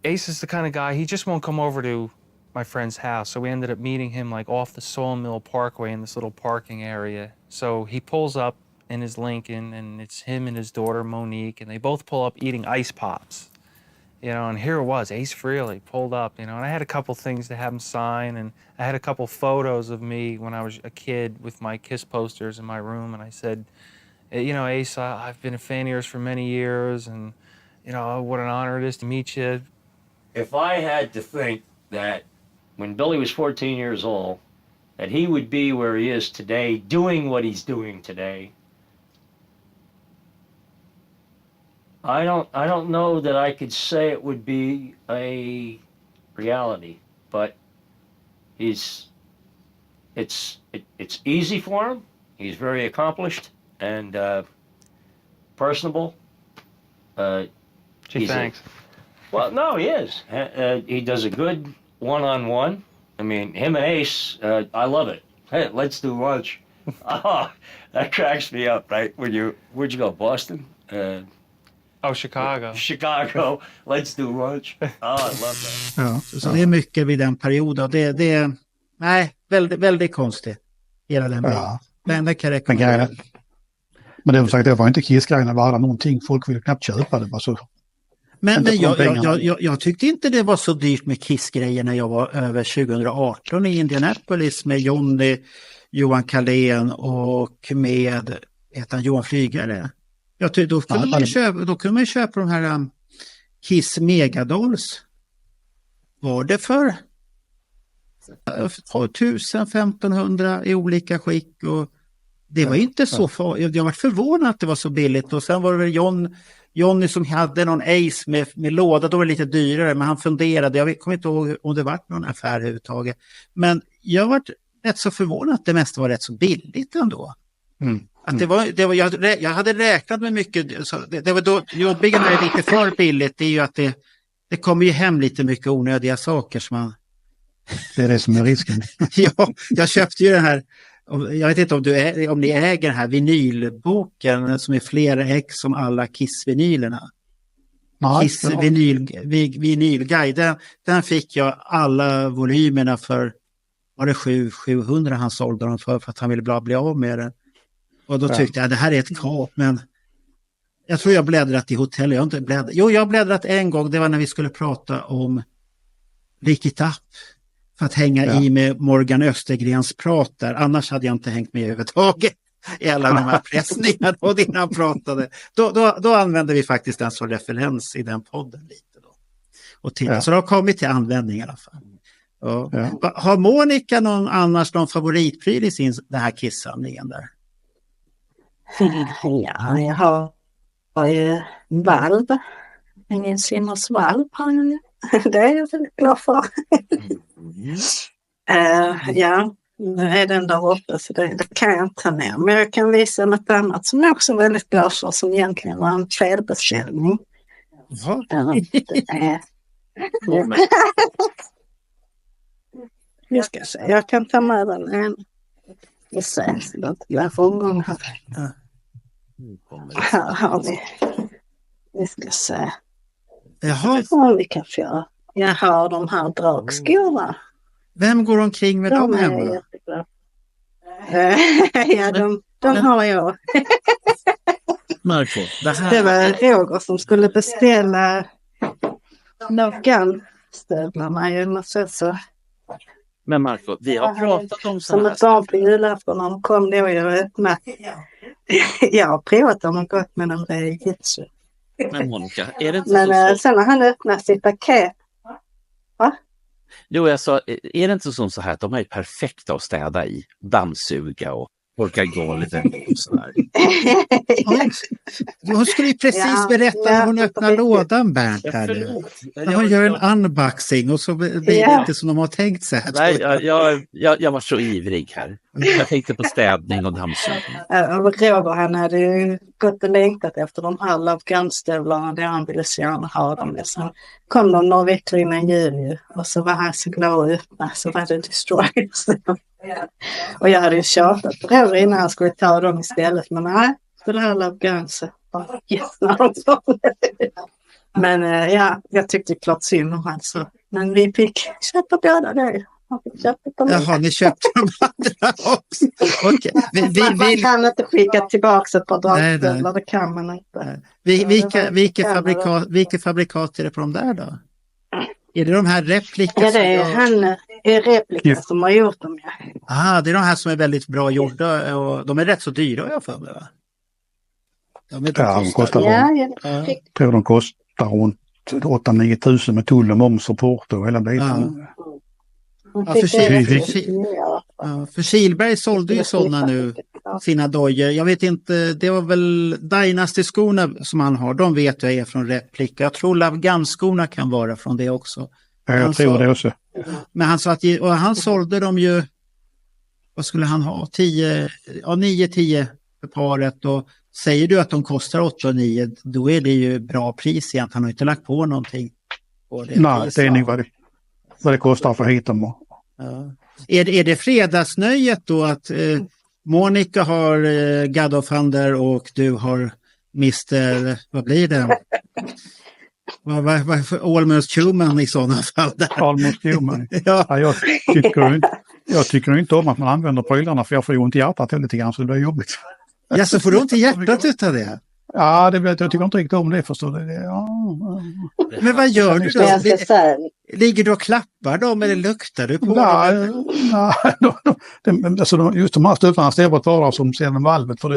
Ace is the kind of guy, he just won't come over to my friend's house, so we ended up meeting him like off the Sawmill Parkway in this little parking area. So he pulls up in his Lincoln, and it's him and his daughter Monique, and they both pull up eating ice pops. and here it was, Ace Frehley pulled up, and I had a couple things to have him sign, and I had a couple photos of me when I was a kid with my Kiss posters in my room, and I said, Ace, I've been a fan of yours for many years, and, what an honor it is to meet you. If I had to think that when Billy was 14 years old, that he would be where he is today, doing what he's doing today, I don't know that I could say it would be a reality, but it's easy for him. He's very accomplished and personable. Gee, thanks. Well, no, he is. He does a good one-on-one. I mean, him and Ace, I love it. Hey, let's do lunch. Oh, that cracks me up, right? Where'd you go, Boston? Chicago. Chicago. Let's do lunch. Oh, I love that. Ja, så det är mycket vid den perioden. Nej, väldigt konstigt. Hela den bilden. Ja. Men det kan jag rekommendera. Men det var sagt, det var inte Kiss-grejerna värda någonting. Folk ville knappt köpa det. Var så. Men jag tyckte inte det var så dyrt med Kiss-grejer när jag var över 2018 i Indianapolis med Johan Carlén och med Johan Flygare. Jag tyckte, då kunde man köpa de här Kiss Megadolls. Var det för 1500 i olika skick och det var inte så farligt. Jag var förvånad att det var så billigt och sen var det väl Johnny som hade någon Ace med låda, då var det lite dyrare men han funderade, jag kommer inte ihåg om det var någon affär överhuvudtaget. Men jag var rätt så förvånad att det mesta var rätt så billigt ändå. Att jag hade räknat med mycket, så det var då jobbiga när det är lite för billigt, det är ju att det kommer ju hem lite mycket onödiga saker som man... Det är det som är risken. Ja, jag köpte ju den här, jag vet inte om ni äger den här vinylboken som är flera ex som alla Kiss-vinylerna. Kiss vinylguide, den fick jag alla volymerna för, var det 700 han sålde dem för att han ville bli av med den. Och då tyckte jag det här är ett kap, men jag tror jag bläddrat i hotell. Jag har bläddrat en gång, det var när vi skulle prata om Lick It Up för att hänga i med Morgan Östergrens pratar. Annars hade jag inte hängt med överhuvudtaget i alla de här pressningarna och innan han pratade. Då använde vi faktiskt den som referens i den podden lite då. Och så det har kommit till användning i alla fall. Har Monica någon favoritpryl i den här Kiss-samlingen där? Ja, jag har ju valv. Ingen sinnesvalv har jag ju. Det är jag väldigt glad för. Ja, nu är den där uppe så det kan jag inte ta ner. Men jag kan visa något annat som jag också är väldigt glad för som egentligen var en felbeställning. Jag ska se, jag kan ta med den en. Vi ser så det inte blir för omgång här. Här har vi. Vi ska se. Jaha. Vi kan få. Jag har de här dragskorna. Vem går omkring med dem hemma? Ja, de har jag. Marco, det var Roger som skulle beställa Afghan-stövlarna. Så. Men Marco, vi har pratat om som ett barn på julafton när de kom då jag öppnade. Jag har provat dem och gått med dem redigt. Men Monica, är det inte men sen när han öppnar sitt paket. Va? Jo, jag sa, är det inte så här att de är perfekta att städa i? Dammsuga och torka golvet och sådär. Hon skulle ju precis berätta när hon öppnar lådan, Bernt. Hon gör en unboxing och så blir det inte som de har tänkt sig. Nej, jag var så ivrig här. Jag tänkte på städning och dammsugning. Roger, han hade ju gått och längtat efter de här Afghan-stövlarna där han ville så gärna ha dem. Sen kom de några veckor innan jul och så var han så glad att öppna, så var det Destroyers. Och jag hade ju tjatat på Roger innan han skulle ta dem istället, men nej, skulle ha Afghan så men ja, jag tyckte klart synd om han så. Men vi fick köpa båda det. Han fick köpa dem. Jaha, ni köpte de andra också. Okej. Man kan inte skicka tillbaka ett par Nej. dragstövlar, det kan man inte. Vilka fabrikat är det på de där då? Är det de här replika? Ja, det är han är replika som har gjort dem. Ja. Det är de här som är väldigt bra gjorda och de är rätt så dyra, jag för mig, va? De kostar Jag tror de kostar runt 8-9 tusen med tull och moms och porto och hela biten. För Kihlberg sålde ju sådana nu, sina dojor. Jag vet inte, det var väl Dynasty-skorna som han har. De vet jag är från replika. Jag tror Lavgan-skorna kan vara från det också. Jag tror det också. Men han sa att han sålde dem ju, vad skulle han ha? 9-10 för paret. Och säger du att de kostar 8-9, då är det ju bra pris egentligen. Han har inte lagt på någonting på det. Nej, det är nog vad det kostar för hit dem. Ja. Är det fredagsnöjet då att Monica har God of Thunder och du har Mr. Vad blir det? Vad för Almost Human i sådana fall? Almost Human. Ja. Jag tycker inte om att man använder prylarna för jag får ju ont i hjärtat lite grann så det blir jobbigt. Ja, så får du ont i hjärtat utav det? Ja, jag tycker inte riktigt om det, förstår du. Men vad gör du då? Ligger du och klappar dem eller luktar du på dem? Nej, alltså just de här stövarna står på ett vardag som ser med valvet för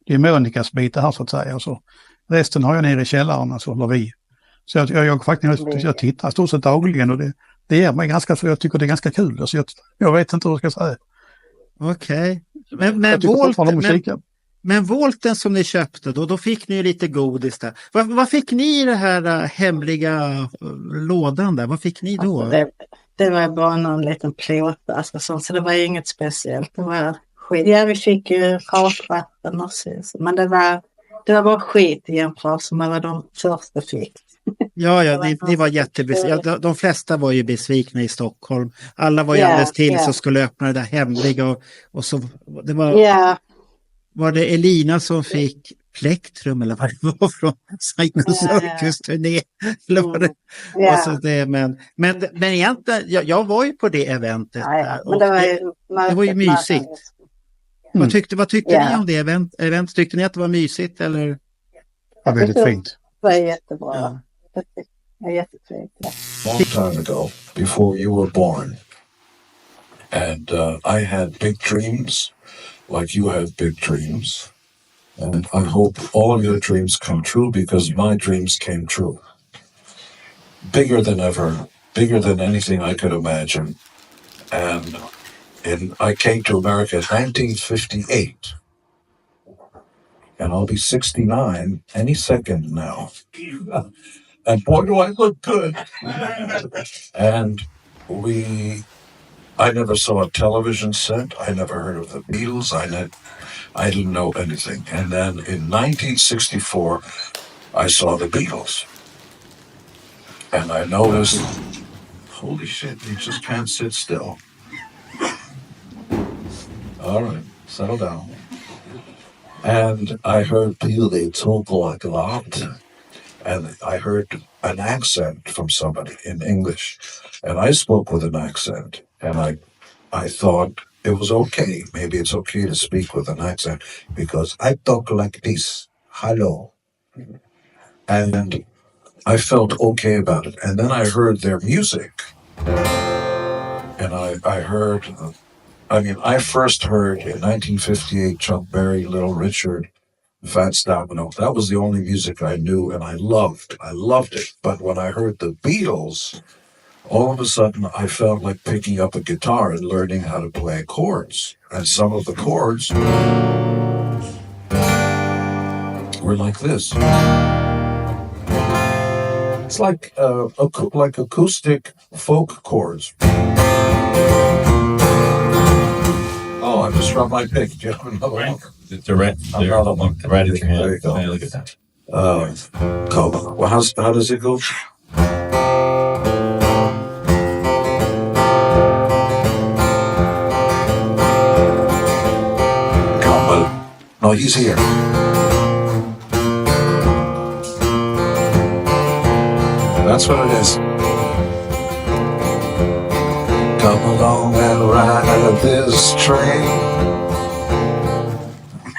det är Monikas bit det här så att säga. Så resten har jag nere i källaren, alltså, eller vi. Så jag faktiskt jag tittar stort sett dagligen och det ger mig ganska, för jag tycker det är ganska kul. Alltså jag vet inte hur jag ska säga. Okej. Men volten som ni köpte då fick ni ju lite godis där. Vad fick ni i det här hemliga lådan där? Vad fick ni då? Alltså det var bara någon liten plåt, alltså, så det var inget speciellt. Det var skit. Ja, vi fick ju rakvatten och så. Men det var bara skit i jämförelse med vad de första fick. Ja, ni var jättebesvikna. De flesta var ju besvikna i Stockholm. Alla var ju alldeles till så skulle öppna det där hemliga och så det var... Ja. Var det Elina som fick plektrum eller vad det var från Cygnus Circus-turné? Eller var det? Alltså men egentligen, jag var ju på det eventet. Ja, men det var ju mysigt. Vad tyckte ni om det eventet? Tyckte ni att det var mysigt? Eller? Ja, väldigt fint. Det var jättebra. Ja. Det var jättefint. Long time ago, before you were born, and I had big dreams. Like you have big dreams. And I hope all your dreams come true because my dreams came true. Bigger than ever, bigger than anything I could imagine. And I came to America in 1958. And I'll be 69 any second now. And boy, do I look good. And I never saw a television set. I never heard of the Beatles. I didn't know anything. And then in 1964, I saw the Beatles. And I noticed, holy shit, you just can't sit still. All right, settle down. And I heard people, they talk like that. And I heard an accent from somebody in English. And I spoke with an accent. And I thought it was okay. Maybe it's okay to speak with an accent because I talk like this. Hello. And I felt okay about it. And then I heard their music. And I heard, I first heard in 1958 Chuck Berry, Little Richard, Fats Domino. That was the only music I knew and I loved. I loved it. But when I heard the Beatles, all of a sudden, I felt like picking up a guitar and learning how to play chords. And some of the chords were like this. It's like acoustic folk chords. Oh, I just dropped my pick. Do you have another one? Another one. Right in your hand. There you go. Yeah, look at that. Well, how does it go? No, he's here. That's what it is. Come along and ride this train.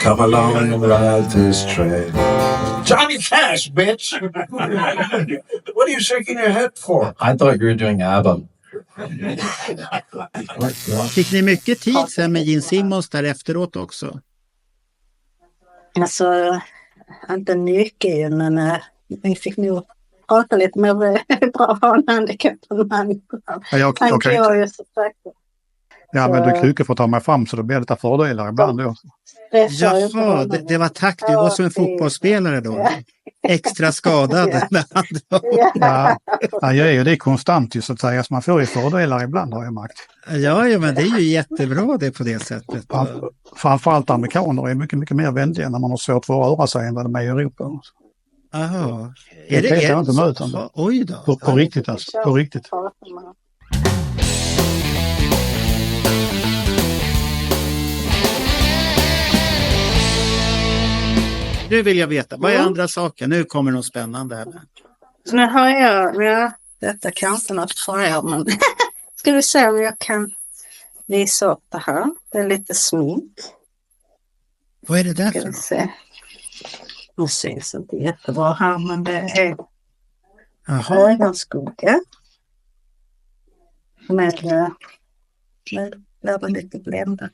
Come along and ride this train. Johnny Cash, bitch! What are you shaking your head for? I thought you were doing ABBA. Fick ni mycket tid sen med Gene Simmons där efteråt också? Alltså, inte mycket ju, men vi fick nog prata lite mer bra att ha en handikappad man. Jag Han kan går inte. ju så sakta. Ja, men du krukar för att ta mig fram så det blir lite fördelar ibland då. Jaha, det var tack. Du var som en fotbollsspelare då. Extra skadad. Ja, jag är ju det konstant ju, så att säga, så man får ju fördelar ibland, har jag märkt. Ja, men det är ju jättebra det på det sättet. Framförallt amerikaner är mycket, mycket mer vänliga när man har svårt för att röra sig än vad de är i Europa. Jaha. Det vet jag inte mötande. Oj då. På riktigt alltså, på riktigt. Nu vill jag veta, vad är andra saker? Nu kommer något spännande här. Så nu har jag, detta kanske något för er, men ska vi se om jag kan visa upp det här. Det är lite smink. Vad är det där Ska för vi något? se. Det syns inte jättebra här, men det är Jaha. ögonskugga. Med blir lite bländat.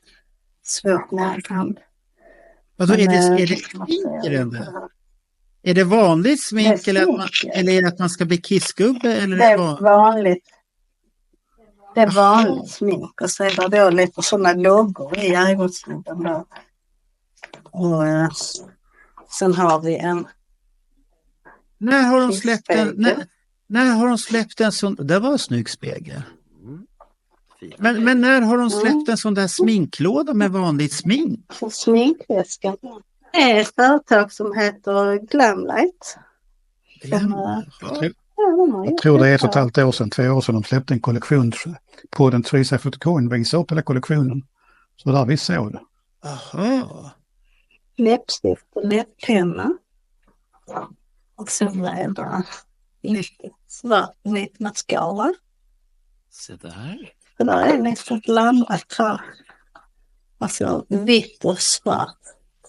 Svårt med hand. Vadå, är det smink i den där? Är det vanligt smink Det är eller är det att man ska bli kissgubbe? Eller Det är vanligt. Det är vanligt smink. Och så är det då lite sådana loggor i ögonskuggan där. Och sen har vi en... När har de släppt när har de släppt en sån... Det var en snygg spegel. Men när har de släppt en sån där sminklåda med vanligt smink? Sminkväskan. Det är ett företag som heter Glamlight. Jag tror det är 1,5 år sedan, 2 år sedan de släppte en kollektion på den Teresa Fotocoin, visade upp hela kollektionen. Så där vi såg det. Aha. Läppstift och läpppenna. Och sen är det lite svart vit mascara. Se där. Det där är nästan blandat här. Alltså vitt och svart.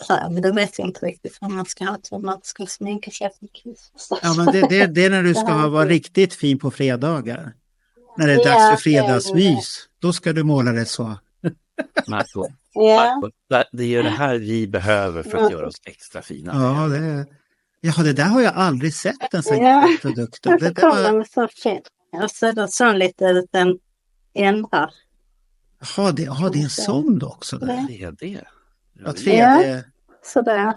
Men det vet jag inte riktigt vad man ska ha till. Man ska sminka sig efter kiss. Ja, men det är när du ska vara riktigt fin på fredagar. När det är dags för fredagsmys. Då ska du måla det så. Marco, Ja. det är ju det här vi behöver för att göra oss extra fina. Ja, det där har jag aldrig sett en sån Ja. produkt. Det kommer med så fint. Och så är det så liten ändrar. Jaha, det är en sån också. Där. 3D. Ja, 3D. Sådär.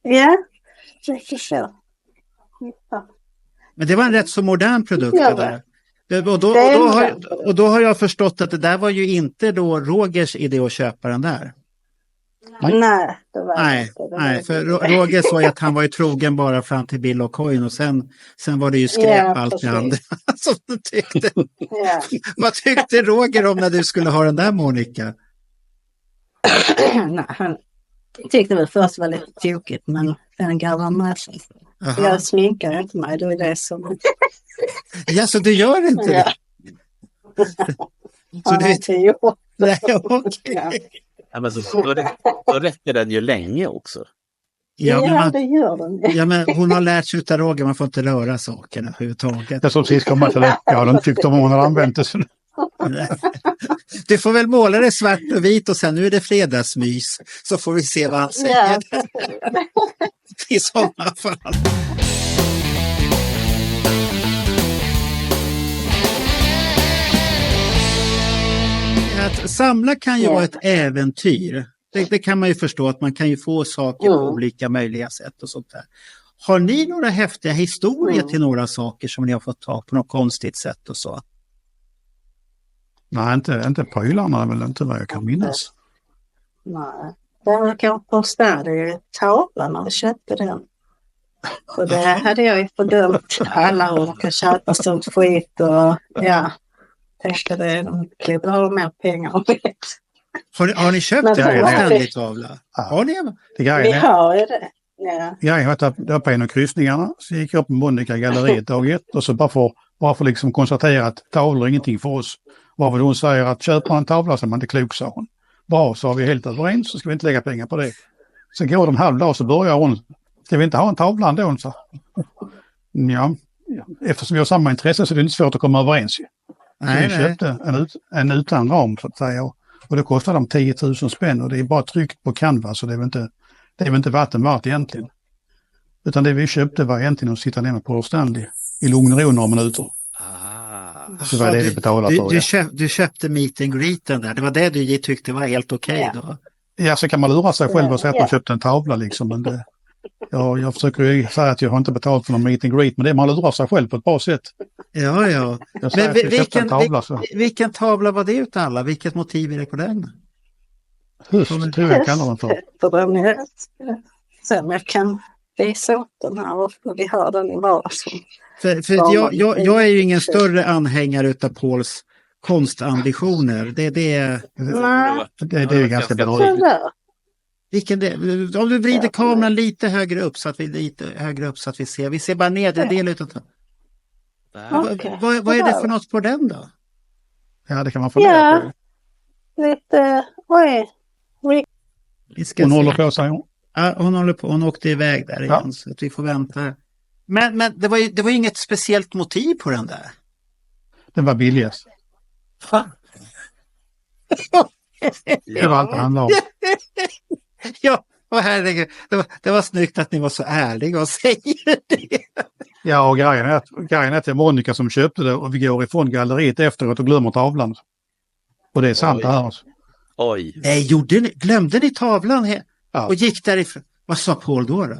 Ja, det är så. Men det var en rätt så modern produkt Ja, det där. Och då har jag förstått att det där var ju inte då Rogers idé att köpa den där. Nej, det var Nej, inte. Det nej, var för inte. Roger sa ju att han var ju trogen bara fram till Bill och Coin och sen var det ju skräp Ja, allt det precis. andra som du tyckte. Ja. Vad tyckte Roger om när du skulle ha den där, Monica? Nej, han tyckte väl först var lite tokigt, men sen gav han med sig. Jaha. Jag sminkar inte mig, det är det som... Ja, så du gör inte det? Ja. Så Han du har inte gjort. Nej, okej. Ja, men då räcker den ju länge också. Ja, men det gör den. ja, men hon har lärt sig utav Roger, man får inte röra sakerna överhuvudtaget. Det som sist kom man till det. Jag hade inte tyckt om hon hade använt det. Du får väl måla det svart och vit och sen nu är det fredagsmys. Så får vi se vad han säger. Ja. I sådana fall. Att samla kan ju vara ett äventyr. Det kan man ju förstå, att man kan ju få saker på olika möjliga sätt och sånt där. Har ni några häftiga historier till några saker som ni har fått ta på något konstigt sätt och så? Nej, inte prylarna, väl inte vad jag kan minnas. Nej, det var kanske kostade tavlan när vi köpte den. Och det hade jag ju fördömt alla och kan köpa sånt skit och ja, tänkte det, de klipper ha mer pengar om det. Har ni köpt Men en det var ständig tavla? Ja. Har ni? Vi Grejen är, har ju det. Ja. jag var på en av kryssningarna, så gick jag upp med Monica i galleriet dag 1 och så bara för Bara för liksom konstatera att tavlor är ingenting för oss. Varför hon säger att köper man en tavla så är man inte klok, sa hon. Bra, så har vi helt överens, så ska vi inte lägga pengar på det. Sen går det en halv dag så börjar hon, ska vi inte ha en tavla ändå? Så. Ja, eftersom vi har samma intresse så är det inte svårt att komma överens. Vi köpte en utan ram så att säga. Och det kostar dem 10 000 spänn och det är bara tryckt på Canva, så det är väl inte vatten värt egentligen. Utan det vi köpte var egentligen att sitta ner med Paul Stanley i lugn och ro några minuter. Så var det vi betalade för. Du köpte meet and greeten där. Det var det du tyckte var helt okej då? Ja, så kan man lura sig själv och säga att man köpte en tavla liksom. Men det, jag försöker ju säga att jag har inte betalt för någon meet and greet, men det man lurar sig själv på ett bra sätt. Ja. Men vilken tavla var det utav alla? Vilket motiv är det på den? Höst tror jag kallar den för. Sen jag kan visa åt den här och vi har den i vardagsrummet. För jag är ju ingen större anhängare utav Pauls konstambitioner. Det är ganska bra. Om du vrider kameran lite högre upp så att vi ser. Vi ser bara nedre delen utav den. Vad är det för något på den då? Ja, det kan man få lära på. Lite, Hon håller på, säger hon. Ja, hon håller på. Hon åkte iväg där igen så att vi får vänta. Men det var ju inget speciellt motiv på den där. Den var billigast. Fan. Det var allt det handlade om. Ja, herregud. Det var snyggt att ni var så ärliga och säger det. Ja, och grejen är att det är Monica som köpte det och vi går ifrån galleriet efteråt och glömmer tavlan. Och det är sant det här. Alltså. Oj. Nej, glömde ni tavlan och gick därifrån? Vad sa Paul då?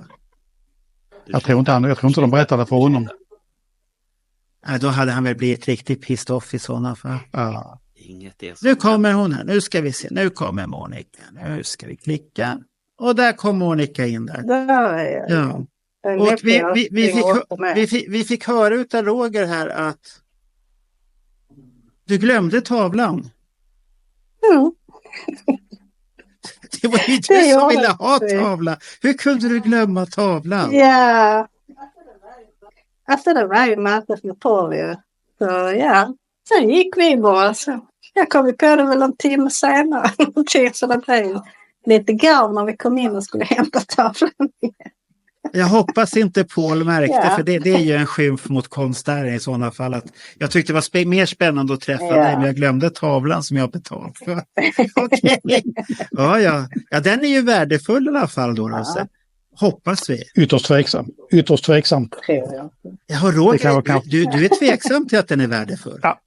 Jag tror inte de berättade för honom. Nej, då hade han väl blivit riktigt pissed off i sådana fall. Ja. Nu kommer hon här, nu ska vi se, nu kommer Monica, nu ska vi klicka. Och där kom Monica in där. Ja. Och vi fick höra utav Roger här att du glömde tavlan. Ja. Det var ju du som ville ha tavlan. Hur kunde du glömma tavlan? Ja. Alltså det var ju mötet med Paul. Så ja. Sen gick vi bara så. Jag kom på det väl en timme senare. Så det blev lite gav när vi kom in och skulle hämta tavlan. Jag hoppas inte Paul märkte, för det är ju en skymf mot konstnären i sådana fall. Att jag tyckte det var mer spännande att träffa dig, men jag glömde tavlan som jag betalt för. Okej. Ja, den är ju värdefull i alla fall då. Så. Hoppas vi. Ytterst tveksam. Ja, Roger, du är tveksam till att den är värdefull. Ja,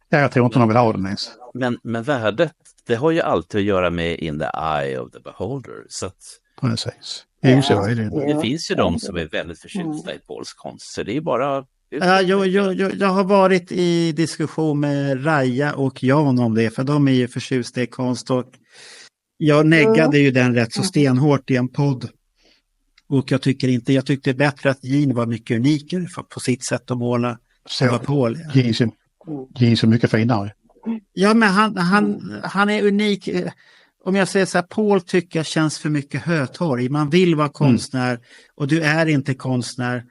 jag tror inte någon vill ha den ens. Men värdet, det har ju alltid att göra med in the eye of the beholder. Så att precis. Det finns ju de som är väldigt förtjusta i Pauls konst. Så det är bara... Ja, jag har varit i diskussion med Raja och Jan om det. För de är ju förtjusta i konst. Och jag neggade ju den rätt så stenhårt i en podd. Och jag tyckte det är bättre att Jean var mycket unikare på sitt sätt att måla. Så Paul. Jean så mycket finare. Ja, men han är unik. Om jag säger så här, Paul tycker jag känns för mycket hötorg. Man vill vara konstnär och du är inte konstnär.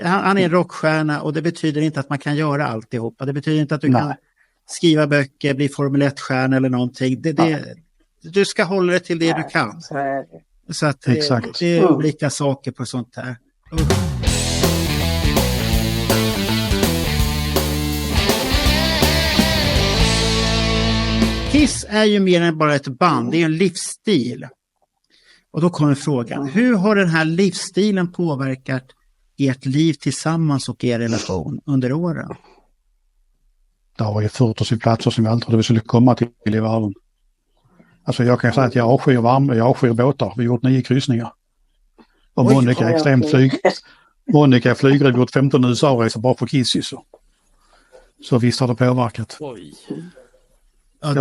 Han är en rockstjärna och det betyder inte att man kan göra alltihopa. Det betyder inte att du kan skriva böcker, bli Formel 1-stjärna eller någonting. Du ska hålla dig till det du kan. Så att det är olika saker på sånt här. Kiss är ju mer än bara ett band, det är en livsstil. Och då kommer frågan, hur har den här livsstilen påverkat ert liv tillsammans och er relation under åren? Det har ju fört oss i platser som vi aldrig trodde vi skulle komma till i världen. Alltså jag kan säga att jag avskyr värme, jag avskyr båtar. Vi har gjort 9 kryssningar. Och Monica är extremt Monica är flygrädd, gjort 15 USA-resor bara på Kiss. Så visst har det påverkat. Oj. Ja,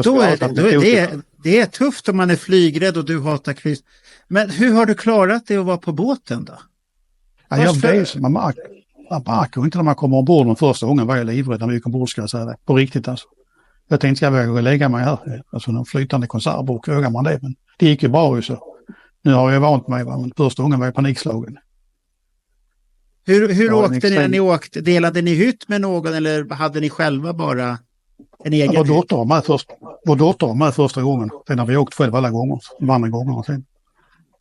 det är tufft om man är flygrädd och du hatar kryss. Men hur har du klarat det att vara på båten då? Ja, man märker inte när man kommer ombord den första gången var jag livrädd när vi gick ombord, ska jag säga det. På riktigt alltså. Jag tänkte, ska jag våga lägga mig här? Alltså en flytande konservbok, vågar man det? Men det gick ju bra ju så. Nu har jag vant mig, men första gången var jag panikslagen. Hur Ja, åkte ni när ni åkte? Delade ni hytt med någon eller hade ni själva bara en egen Vår hytt? dotter var med första gången. Sen har vi åkt själva alla gånger. De andra gångerna sen.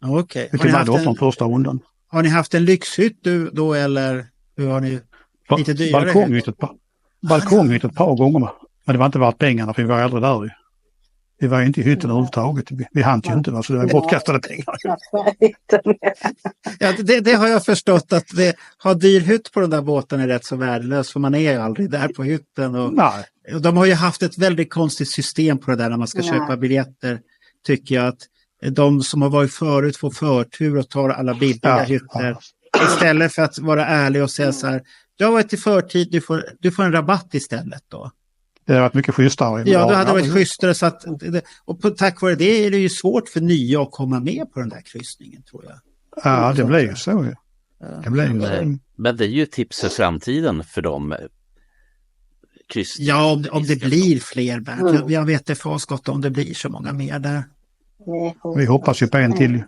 Okej. Vi tog med dottern första rundan. Har ni haft en lyxhytt då eller hur har ni lite dyrare hytt? Balkonghytt ett par gånger. Men det var inte värt pengarna för vi var aldrig där. Vi var inte i hytten överhuvudtaget. Vi hann ju inte, så det var bortkastade pengar. Ja, det har jag förstått att ha dyr hytt på den där båten är rätt så värdelös för man är aldrig där på hytten. Och de har ju haft ett väldigt konstigt system på det där när man ska köpa biljetter. Tycker jag att de som har varit förut får förtur och tar alla billiga hytter. Istället för att vara ärlig och säga så här, du har varit i förtid, du får en rabatt istället då. Det har varit mycket schysstare. Ja, det hade varit schysstare. Så att, tack vare det är det ju svårt för nya att komma med på den där kryssningen, tror jag. Ja, det blir ju så. Det blir ju så. Men det är ju tips för framtiden för de kryssningar. Ja, om det blir fler, Bernt. Jag vet det fasgott om det blir så många mer där. Vi hoppas ju på en till.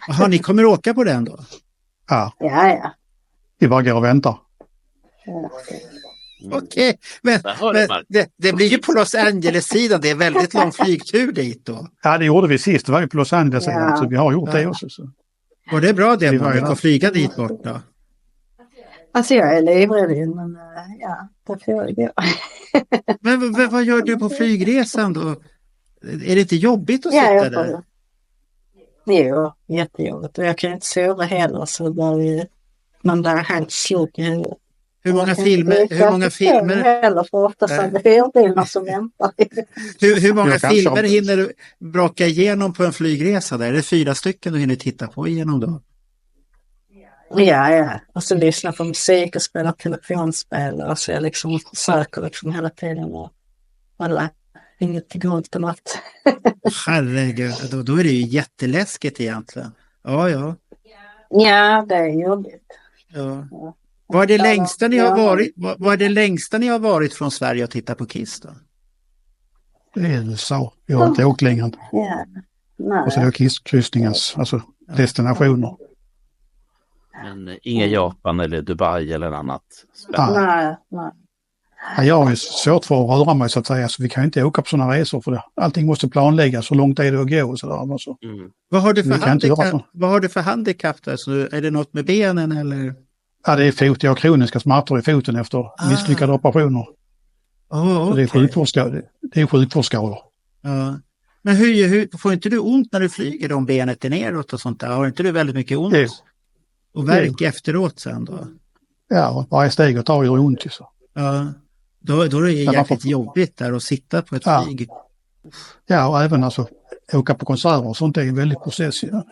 Jaha, ni kommer åka på den då? Ja. Ja. Vi bara går och väntar. Okej, men det blir ju på Los Angeles-sidan. Det är väldigt lång flygtur dit då. Ja, det gjorde vi sist. Det var ju på Los Angeles-sidan, så vi har gjort det också. Så. Och det är bra det, man kan flyga dit bort då. Alltså jag är livrädd, men det får jag gå. Men vad gör du på flygresan då? Är det inte jobbigt att sitta där? Jo, jättejobbigt. Och jag kan inte sova heller, så man blir helt slok i huvudet. Hur många filmer heller för ofta så det hördelar som väntar. Hur många filmer hinner du braka igenom på en flygresa där? Är det 4 stycken du hinner titta på igenom då? Ja. Och så lyssna på musik och spela telefonspel och så jag liksom försöker liksom hela tiden och hålla inget till grund till något. Herregud, då är det ju jätteläskigt egentligen. Ja. Ja, det är jobbigt. Ja. Vad är det längsta ni har varit från Sverige och titta på Kiss då? Det är USA. Vi har inte åkt längre. Ja. Nej. Och så är det Kiss-kryssningens, alltså destinationer. Men inga Japan eller Dubai eller annat? Nej. Ja, jag har ju svårt för att röra mig så att säga, så vi kan inte åka på sådana resor för det. Allting måste planläggas, hur långt är det att gå och sådär. Så. Vad har du för handikapp där? Så är det något med benen eller? Ja, det är fot. Jag har kroniska smärtor i foten efter misslyckade operationer. Okay. Det är sjukvårdsskador. Ja. Men hur får inte du ont när du flyger om benet är neråt och sånt där? Har inte du väldigt mycket ont? Och värk efteråt sen då? Ja, varje steg jag tar gör ont ju så. Ja, då är det jäkligt jobbigt där att sitta på ett flyg. Ja, och även alltså åka på konserter och sånt är en väldig process. Ja.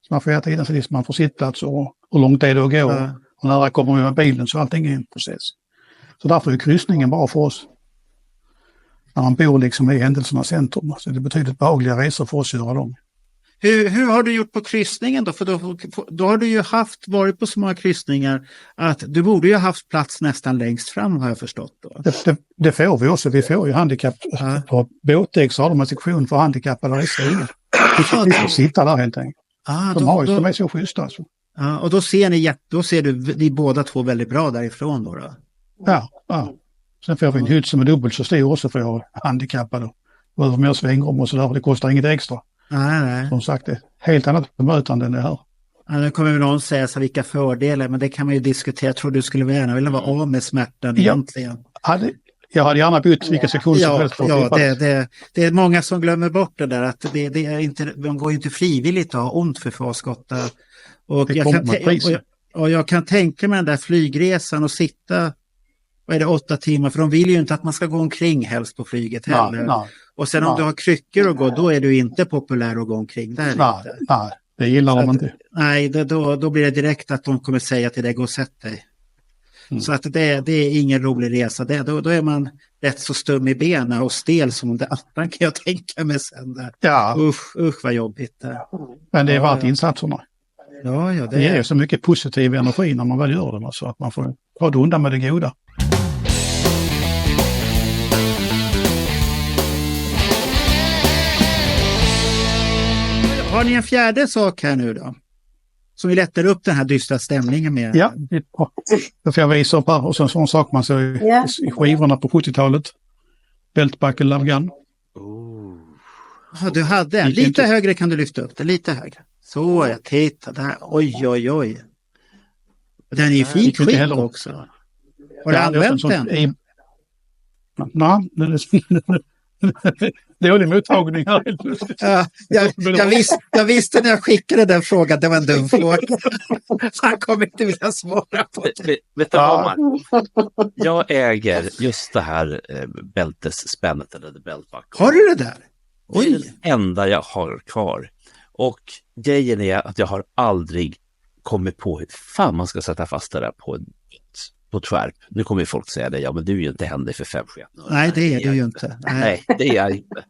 Så man får hela tiden så man får sittplats och hur långt är det att gå. Ja. Och när jag kommer med bilen så allting är en process. Så därför är kryssningen bra för oss. När man bor liksom i händelsernas centrum så är det betydligt behagliga resor för oss att göra dem. Hur har du gjort på kryssningen då? För då har du ju varit på så många kryssningar att du borde ju ha haft plats nästan längst fram har jag förstått då. Det får vi också. Vi får ju handikapp. På båtägg så har de en sektion för handikappade resor. Vi får sitta där helt enkelt. De är så schyssta alltså. Ja, och då ser ni båda två väldigt bra därifrån då? Ja. Sen får vi en hytt som är dubbelt så stor också för jag är handikappad och behöver mer svängrum och sådär. Det kostar inget extra. Nej. Som sagt, det är helt annat bemötande än det här. Ja, nu kommer någon säga så vilka fördelar, men det kan man ju diskutera. Jag tror du skulle gärna vilja vara av med smärtan egentligen. Jag hade gärna bytt vilka sektioner som helst. Det är många som glömmer bort det där. Att det är inte, man går ju inte frivilligt att ha ont för fasgotta. Och jag kan tänka mig den där flygresan och sitta, vad är det, 8 timmar? För de vill ju inte att man ska gå omkring helst på flyget heller. Nej. Och sen om du har kryckor och gå, då är du inte populär att gå omkring där. Nej, det gillar de inte. Nej, då blir det direkt att de kommer säga till dig, gå och sätt dig. Så att det är ingen rolig resa. Då är man rätt så stum i benen och stel som det attan kan jag tänka mig sen där. Ja. Usch vad jobbigt där. Men det är värt insatserna. Ja, det är så mycket positiv energi när man väl gör det. Så att man får ta det undan med det goda. Har ni en fjärde sak här nu då? Som vi lättar upp den här dystra stämningen med. Ja, det är bra. Då får jag visa upp här. Och sen sån sak man såg i skivorna på 70-talet. Beltbuckle Love Gun. Ja, du hade en. Lite högre kan du lyfta upp det, lite högre. Så, jag tittar där. Oj, oj, oj. Den är ju fin skick också. Har du använt den? Nej, dålig mottagning här. Jag visste när jag skickade den frågan, det var en dum fråga. Han kommer inte vilja svara på det. Vet du vad, Mark? Jag äger just det här bältesspännet eller bältbuckle. Har du det där? Det är det enda jag har kvar. Och grejen är att jag har aldrig kommit på hur fan man ska sätta fast det där på ett skärp. Nu kommer ju folk säga det, ja men du är ju inte händig för 5 skit. Nej, det är du ju inte. Nej, det är jag inte.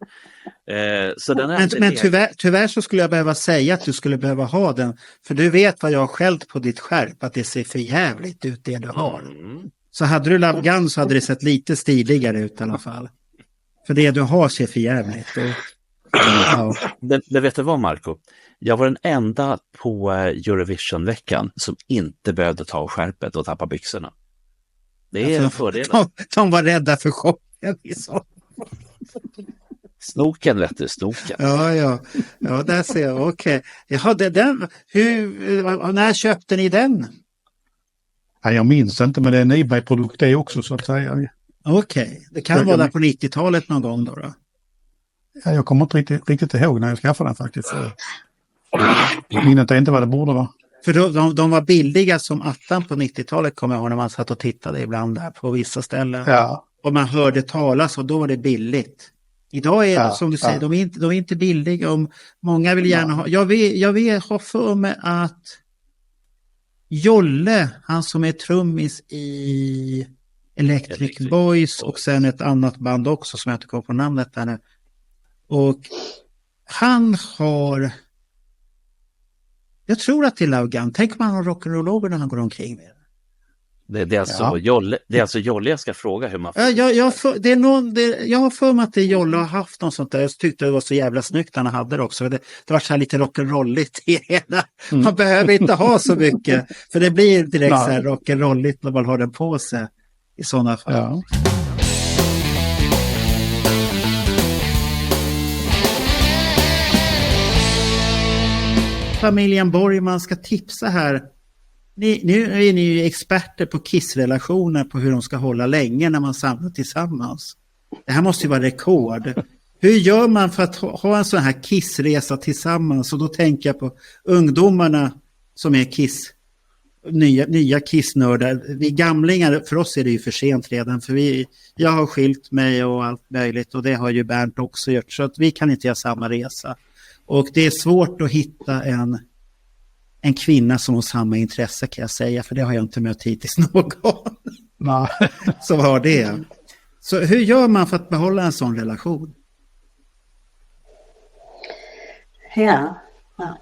Så den men tyvärr så skulle jag behöva säga att du skulle behöva ha den. För du vet vad jag har skällt på ditt skärp, att det ser för jävligt ut det du har. Så hade du Love Gun så hade det sett lite stiligare ut i alla fall. För det du har ser för jävligt. Ja. Det vet du vad, Marco? Jag var den enda på Eurovision-veckan som inte behövde ta skärpet och tappa byxorna. Det är en fördel. De var rädda för chocken. Snoken, vet du, snoken. Ja, där ser jag. Okej. Jaha, när köpte ni den? Ja, jag minns inte, men det är en eBay-produkt det också så att säga. Okej, det kan vara där på 90-talet någon gång då. Ja, jag kommer inte riktigt ihåg när jag skaffade den faktiskt. Minnet är inte vad det borde vara. För de var billiga som attan på 90-talet, kommer jag ihåg när man satt och tittade ibland där på vissa ställen. Ja. Och man hörde talas och då var det billigt. Idag är det som du säger, de är inte billiga. Och många vill gärna ha. Jag vill ha för mig att Jolle, han som är trummis i Electric Boys och sen ett annat band också som jag inte kommer på namnet där nu. Och han har, jag tror att det är Love Gun. Tänk om han har rock'n'roll när han går omkring med det. Det är alltså Jolle jag ska fråga hur man får. Jag har för mig att det är Jolle har haft något sånt där. Jag tyckte det var så jävla snyggt han hade det också. Det var så här lite rock'n'rolligt i hela. Man behöver inte ha så mycket. För det blir direkt så här rock'n'rolligt när man har den på sig i sådana fall. Ja. Familjen Borgman ska tipsa här. Nu är ni ju experter på kissrelationer, på hur de ska hålla länge när man samlar tillsammans. Det här måste ju vara rekord. Hur gör man för att ha en sån här kissresa tillsammans? Och då tänker jag på ungdomarna som är nya kissnördar. Vi gamlingar, för oss är det ju för sent redan. För jag har skilt mig och allt möjligt och det har ju Bernt också gjort. Så att vi kan inte göra samma resa. Och det är svårt att hitta en kvinna som har samma intresse kan jag säga. För det har jag inte mött hittills någon. Som har det. Så hur gör man för att behålla en sån relation? Ja,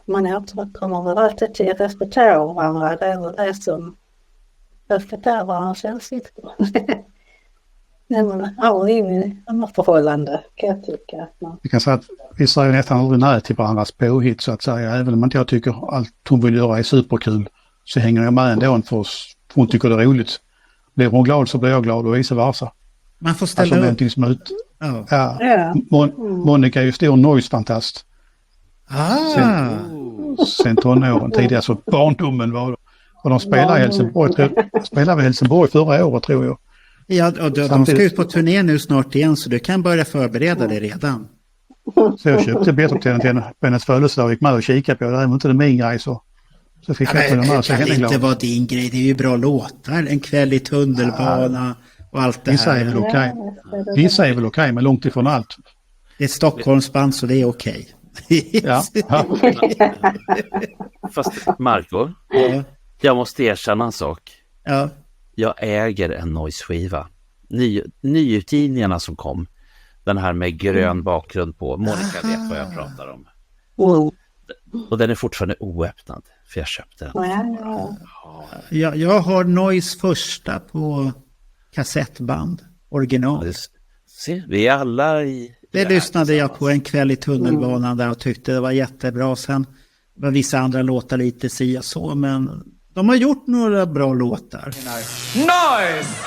man återkommer väl alltid till att respektera varandra. Det är väl det som respekterar varandras åsikter. Ja, ingen förhållande kan jag tycka. Vi kan säga att vi säger nästan aldrig nej till varandras påhitt så att säga. Även om inte jag tycker allt hon vill göra är superkul så hänger jag med ändå för hon tycker det är roligt. Blir hon glad så blir jag glad och vice versa. Man får ställa upp. Som Monica är ju stor noise-fantast. Sen tonåren tidigare så barndomen var och de spelar i Helsingborg förra året tror jag. Ja, och de ska ut på turné nu snart igen så du kan börja förbereda det redan. Så jag köpte biljetter till hennes födelsedag och gick med och kikade på det. Däremot inte det min grej så fick jag med och så kan det inte vara din grej, det är ju bra låtar. En kväll i tunnelbana och allt det här. Vissa är väl okej, men långt ifrån allt. Det är ett Stockholmsband så det är okej. Fast Marco, jag måste erkänna en sak. Ja. Jag äger en noise-skiva. Nyutgivningarna som kom. Den här med grön bakgrund på. Monica vet vad jag pratar om. Och den är fortfarande oöppnad. För jag köpte den. Jag har noise första på kassettband. Original. Se, vi är alla i... Det lyssnade jag på en kväll i tunnelbanan där och tyckte det var jättebra. Sen vissa andra låtar lite si och så, men de har gjort några bra låtar. Nice!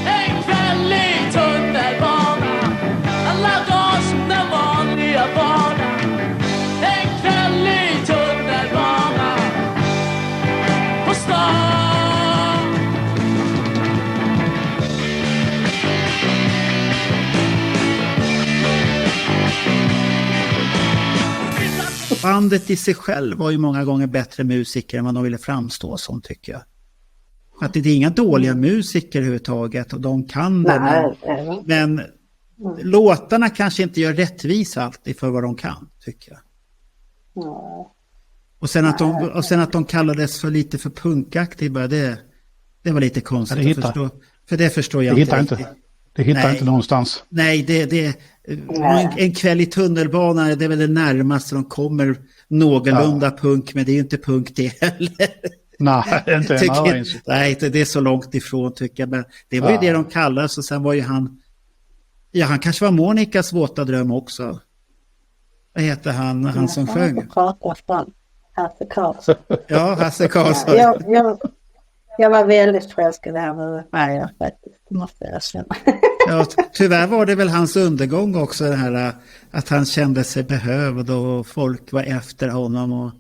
En kväll i tunnelbana, alla går som den vanliga vana. En kväll i tunnelbana på stan. Bandet i sig själv var ju många gånger bättre musiker än vad de ville framstå som, tycker jag. Att det är inga dåliga musiker överhuvudtaget och de kan det. Men låtarna kanske inte gör rättvisa alltid för vad de kan, tycker jag. Och sen att de kallades för lite för punkaktiga, det var lite konstigt att förstå. För det förstår jag inte. Det hittar inte någonstans. Nej, en kväll i tunnelbanan, det är väl det närmaste de kommer någorlunda punk, men det är ju inte punk det heller. Nej, inte en nej, det är så långt ifrån, tycker jag. Men det var ju det de kallades, och sen var ju han kanske var Monikas våta dröm också. Vad heter han som sjöng? Hasse Karlsson. Ja, Hasse Karlsson. Jag var väldigt förälskad där med Maja faktiskt, måste jag känna. Ja, tyvärr var det väl hans undergång också, det här att han kände sig behövd och folk var efter honom, och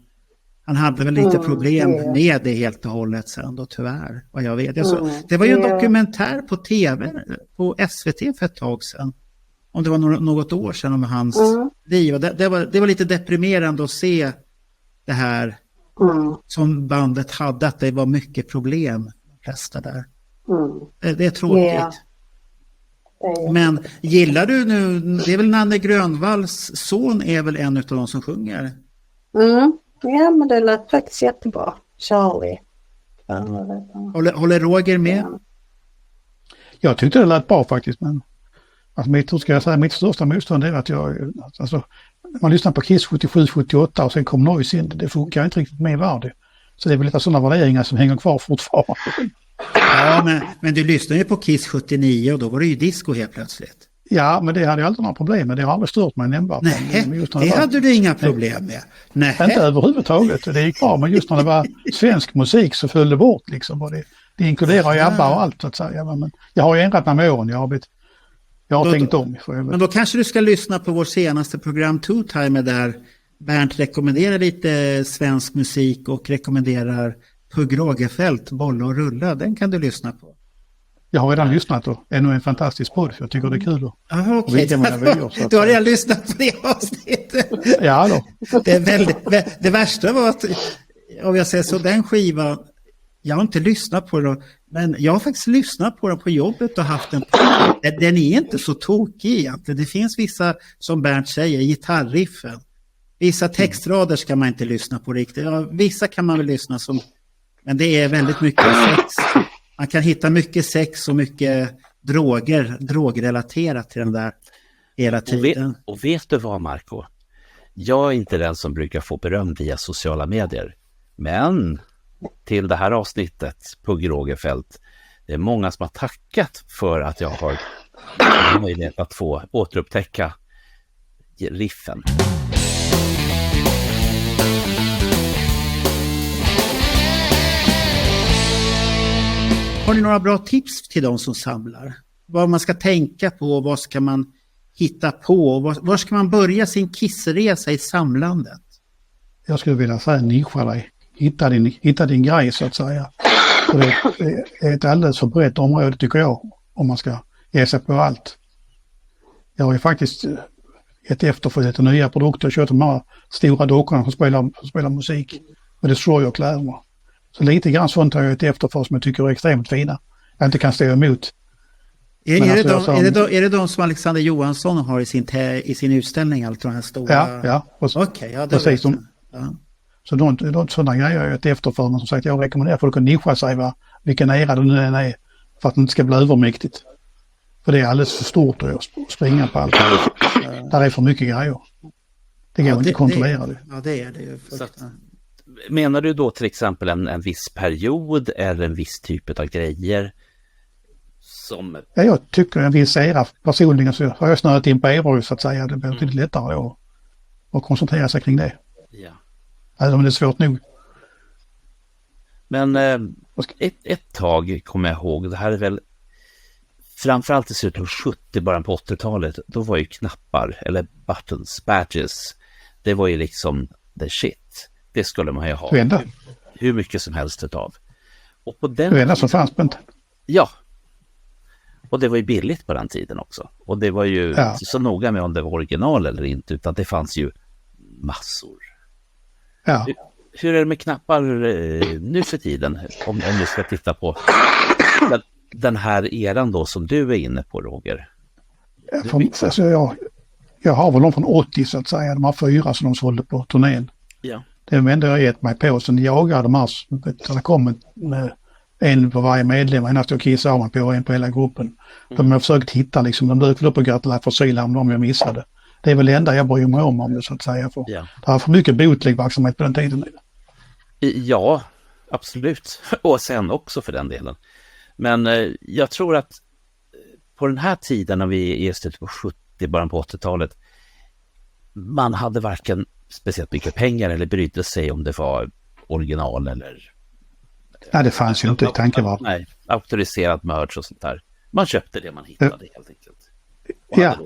han hade väl lite problem med det helt och hållet sen då, tyvärr, vad jag vet. Det var ju en dokumentär på tv, på SVT för ett tag sedan. Om det var något år sedan, om hans liv. Det var lite deprimerande att se det här som bandet hade, att det var mycket problem, flesta där. Det är tråkigt. Men gillar du nu, det är väl Nanne Grönvalls son är väl en av de som sjunger? Ja, men det lät faktiskt jättebra. Charlie. Håller Roger med? Jag tyckte det lät bra faktiskt, men alltså, mitt största motstånd är att man lyssnar på Kiss 77-78 och sen kom Noise in. Det funkar inte riktigt med värde. Så det är väl lite sådana värderingar som hänger kvar fortfarande. Ja, men du lyssnade ju på Kiss 79 och då var det ju disco helt plötsligt. Ja, men det hade jag aldrig några problem med. Det har aldrig stört mig nämnbart. Nej, det hade du inga problem med. Nej. Inte överhuvudtaget. Det gick bra, men just när det var svensk musik så föll det bort liksom. Det inkluderar ju ABBA och allt så att säga. Men jag har ju ändrat mig med åren. Jag har tänkt om. Men då kanske du ska lyssna på vår senaste program Two Timer, där Bernt rekommenderar lite svensk musik och rekommenderar Pugh Rogefeldt, Bolla och rulla. Den kan du lyssna på. Jag har redan lyssnat och ännu en fantastisk podd, för jag tycker det är kul. Du har redan lyssnat på det avsnittet. Ja då. Det värsta var att, om jag säger så, den skivan, jag har inte lyssnat på den, men jag har faktiskt lyssnat på den på jobbet och haft den på. Den är inte så tokig egentligen. Det finns vissa, som Bernt säger, gitarriffen. Vissa textrader ska man inte lyssna på riktigt. Ja, vissa kan man väl lyssna som, men det är väldigt mycket sex. Man kan hitta mycket sex och mycket drogrelaterat till den där hela tiden. Och vet du vad, Marco? Jag är inte den som brukar få beröm via sociala medier. Men till det här avsnittet, Pugh Rogefeldt, det är många som har tackat för att jag har möjlighet att få återupptäcka riffen. Har ni några bra tips till de som samlar? Vad man ska tänka på, vad ska man hitta på? Var ska man börja sin kissresa i samlandet? Jag skulle vilja säga nischa dig. Hitta din grej så att säga. Så det är ett alldeles för brett område tycker jag, om man ska ge sig på allt. Jag har ju faktiskt gett efter för lite nya produkter. Jag kört de här stora dockorna som spelar musik. Med Destroyer-kläderna. Så lite grann sånt har jag gett efter för som jag tycker är extremt fina. Jag inte kan stå emot. Är det de som Alexander Johansson har i sin utställning? Allt de här stora... Ja. Okej, ja, det precis. Ja. Så sådana grejer har jag gett efter för. Men som sagt, jag rekommenderar folk att nischa sig vilken era det nu än är. För att det inte ska bli övermäktigt. För det är alldeles för stort att springa på allt. Där är för mycket grejer. Det går inte att kontrollera det. Ja, det är det ju. Menar du då till exempel en viss period eller en viss typ av grejer? Ja, jag tycker en viss era personligen så har jag snöat in på eror så att säga. Det blir lite lättare att koncentrera sig kring det. Ja. Även om det är svårt nog. Men ett tag kommer jag ihåg, det här är väl framförallt i slutet av 70, början på 80-talet, då var ju knappar eller buttons, badges, det var ju liksom the shit. Det skulle man ju ha hur mycket som helst utav. Och på den tiden, som fanns på. Ja. Och det var ju billigt på den tiden också. Och det var ju inte så noga med om det var original eller inte, utan det fanns ju massor. Ja. Hur är det med knappar nu för tiden? Om du ska titta på den här eran då som du är inne på, Roger. Jag har väl dem från 80 så att säga. De här 4 som de sålde på turnén. Ja. Det är ändå jag gett mig på. Sen jagade de här. Det kom en på varje medlem. Endast jag kissade av mig på en på hela gruppen. De har försökt hitta liksom. De dök upp och gratulerar för Syla om de jag missade. Det är väl det enda jag bryr mig om det så att säga. För det var för mycket bootleg verksamhet på den tiden. Ja, absolut. Och sen också för den delen. Men jag tror att på den här tiden när vi är slutet på 70, början på 80-talet, man hade varken speciellt mycket pengar eller brydde sig om det var original eller... Nej, det fanns ju inte i tanken var. Nej, auktoriserad merch och sånt där. Man köpte det man hittade helt enkelt. Ja,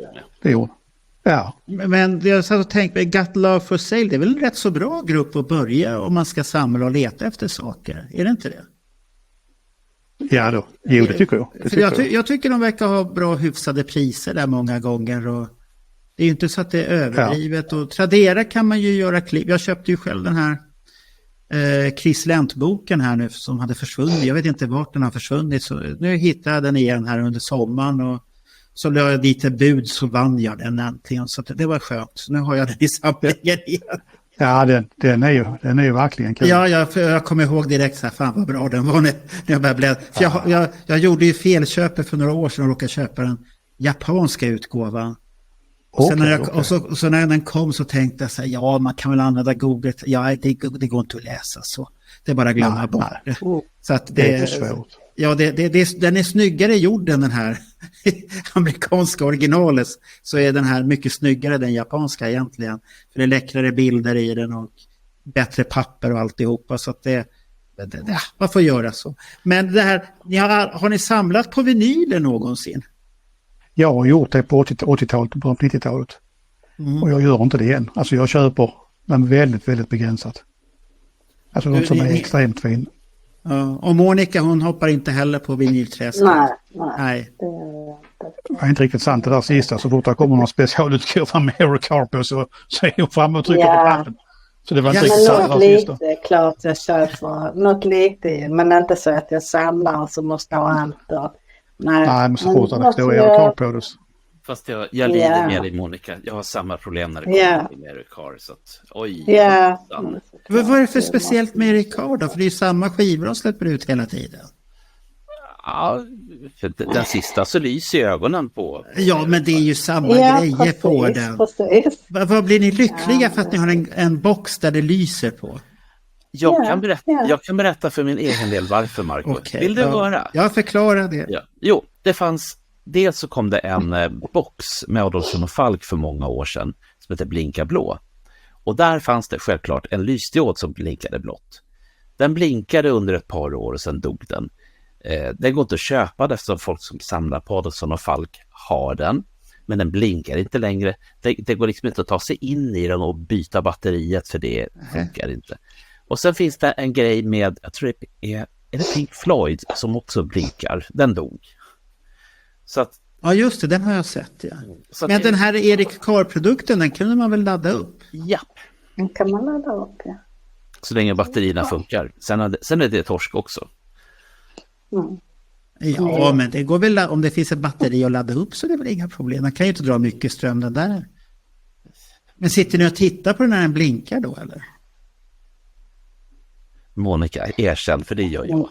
det gjorde. Ja. Men jag satt och tänkte, Got Love for Sale, det är väl en rätt så bra grupp att börja om man ska samla och leta efter saker. Är det inte det? Ja då, jo det tycker jag. Jag tycker de verkar ha bra hyfsade priser där många gånger. Och det är ju inte så att det är överdrivet. Och Tradera kan man ju göra klipp. Jag köpte ju själv den här Chris Lent-boken här nu som hade försvunnit. Jag vet inte vart den har försvunnit. Så nu hittade jag den igen här under sommaren och så la jag dit ett bud så vann jag den äntligen. Så det var skönt. Så nu har jag den i samlingen igen. Ja, den är ju verkligen kul. Ja, jag kommer ihåg direkt så här, fan vad bra den var när jag började bläddra. För jag gjorde ju felköpet för några år sedan och råkade köpa den japanska utgåvan. Och sen så när den kom så tänkte jag så här, ja man kan väl använda Google. Ja, det går inte att läsa så. Det är bara att glömma bort det. Så att det är svårt. Ja, den är snyggare gjord än den här amerikanska originalet. Så är den här mycket snyggare än den japanska egentligen. För det är läckrare bilder i den och bättre papper och alltihopa. Så att det man får göra så. Men det här, har ni samlat på vinyler någonsin? Jag har gjort det på 80-talet och på 90-talet. Och jag gör inte det igen. Alltså jag köper men väldigt, väldigt begränsat. Alltså något som är extremt fin. Och Monica hon hoppar inte heller på vinylträsket. Nej. Det är inte riktigt sant det där sista. Så fort det kommer någon specialutgåva med Mary Carpo så är hon framme och trycker på knappen. Så det var inte riktigt sant det där sista. Lite klart jag köper. Något lite, men inte så att jag samlar så måste ha allt. Nej, men så fort det står Mary Carpo. Fast jag lider med dig Monica. Jag har samma problem när det kommer till Mary Carr. Så att, oj. Vad är det för speciellt med Mary Carr då? För det är ju samma skivor de släpper ut hela tiden. Ja, för den sista så lyser ögonen på. Ja, men det är ju samma grejer på den. Vad blir ni lyckliga för att ni har en box där det lyser på? Jag kan berätta för min egen del varför, Marco. Okay, vill du höra? Jag förklarar det. Ja. Jo, det fanns... Dels så kom det en box med Adolfsson och Falk för många år sedan som heter Blinka blå. Och där fanns det självklart en lysdiod som blinkade blått. Den blinkade under ett par år och sen dog den. Den går inte att köpa eftersom folk som samlar på Adolfsson och Falk har den. Men den blinkar inte längre. Det går liksom inte att ta sig in i den och byta batteriet för det funkar inte. Och sen finns det en grej med, jag tror det är det Pink Floyd som också blinkar. Den dog. Så att Ja, just det, den har jag sett. Ja. Så Men att- den här Erik Carr-produkten, den kunde man väl ladda upp? Japp. Den kan man ladda upp, ja. Så länge batterierna funkar. Sen är det torsk också. Mm. Ja, men det går väl, om det finns ett batteri att ladda upp så är det väl inga problem. Den kan ju inte dra mycket ström den där. Men sitter ni och tittar på den när den blinkar då, eller? Monica, erkänn, för det gör jag.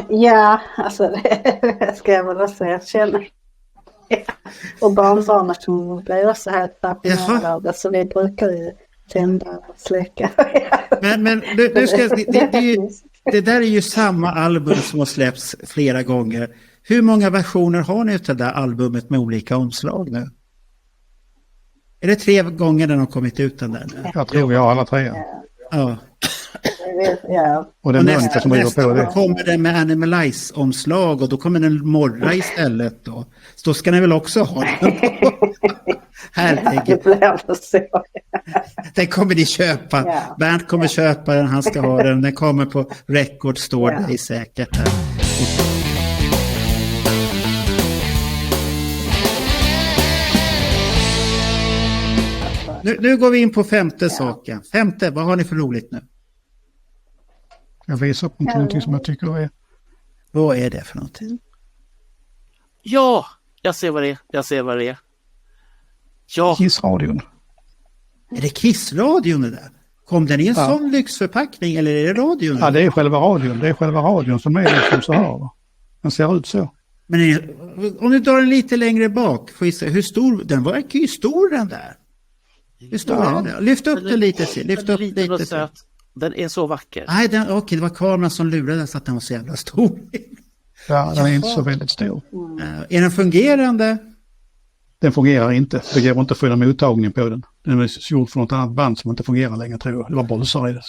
Ja, alltså det ska jag väl säga, jag känner. Och barnbarnet som blir också här fascinerade, så vi brukar ju tända och släcka. Men nu ska det där är ju samma album som har släppts flera gånger. Hur många versioner har ni av det där albumet med olika omslag nu? Är det 3 gånger den har kommit ut den där nu? Jag tror vi har alla 3. Ja. Ja. Och det är Monica som driver på det. Kommer den med Animalize-omslag och då kommer den morra istället då. Så då ska ni väl också ha den. Herregud. Det blir så. Den kommer ni köpa. Ja. Bernt kommer köpa den, han ska ha den. Den kommer på Record Store, det är säkert. Här. Nu går vi in på femte saken. Femte, vad har ni för roligt nu? Jag visar upp någonting som jag tycker är... Vad är det för någonting? Ja, jag ser vad det är. Ja, Kissradion. Är det Kissradion det där? Kom den i en sån lyxförpackning eller är det radion? Ja, det är själva radion. Det är själva radion som är liksom så här. Va? Den ser ut så. Men om du drar den lite längre bak, får vi se hur stor den var. Hur stor den där? Hur stor är den där? Lyft upp den lite. Lyft upp liten och lite. söt. Den är så vacker. Nej, okej, det var kameran som lurade så att den var så jävla stor. Ja, den är inte så väldigt stor. Är den fungerande? Den fungerar inte. Det går inte att få en mottagning på den. Den är gjord för något annat band som inte fungerar längre, tror jag. Det var bolsar i det.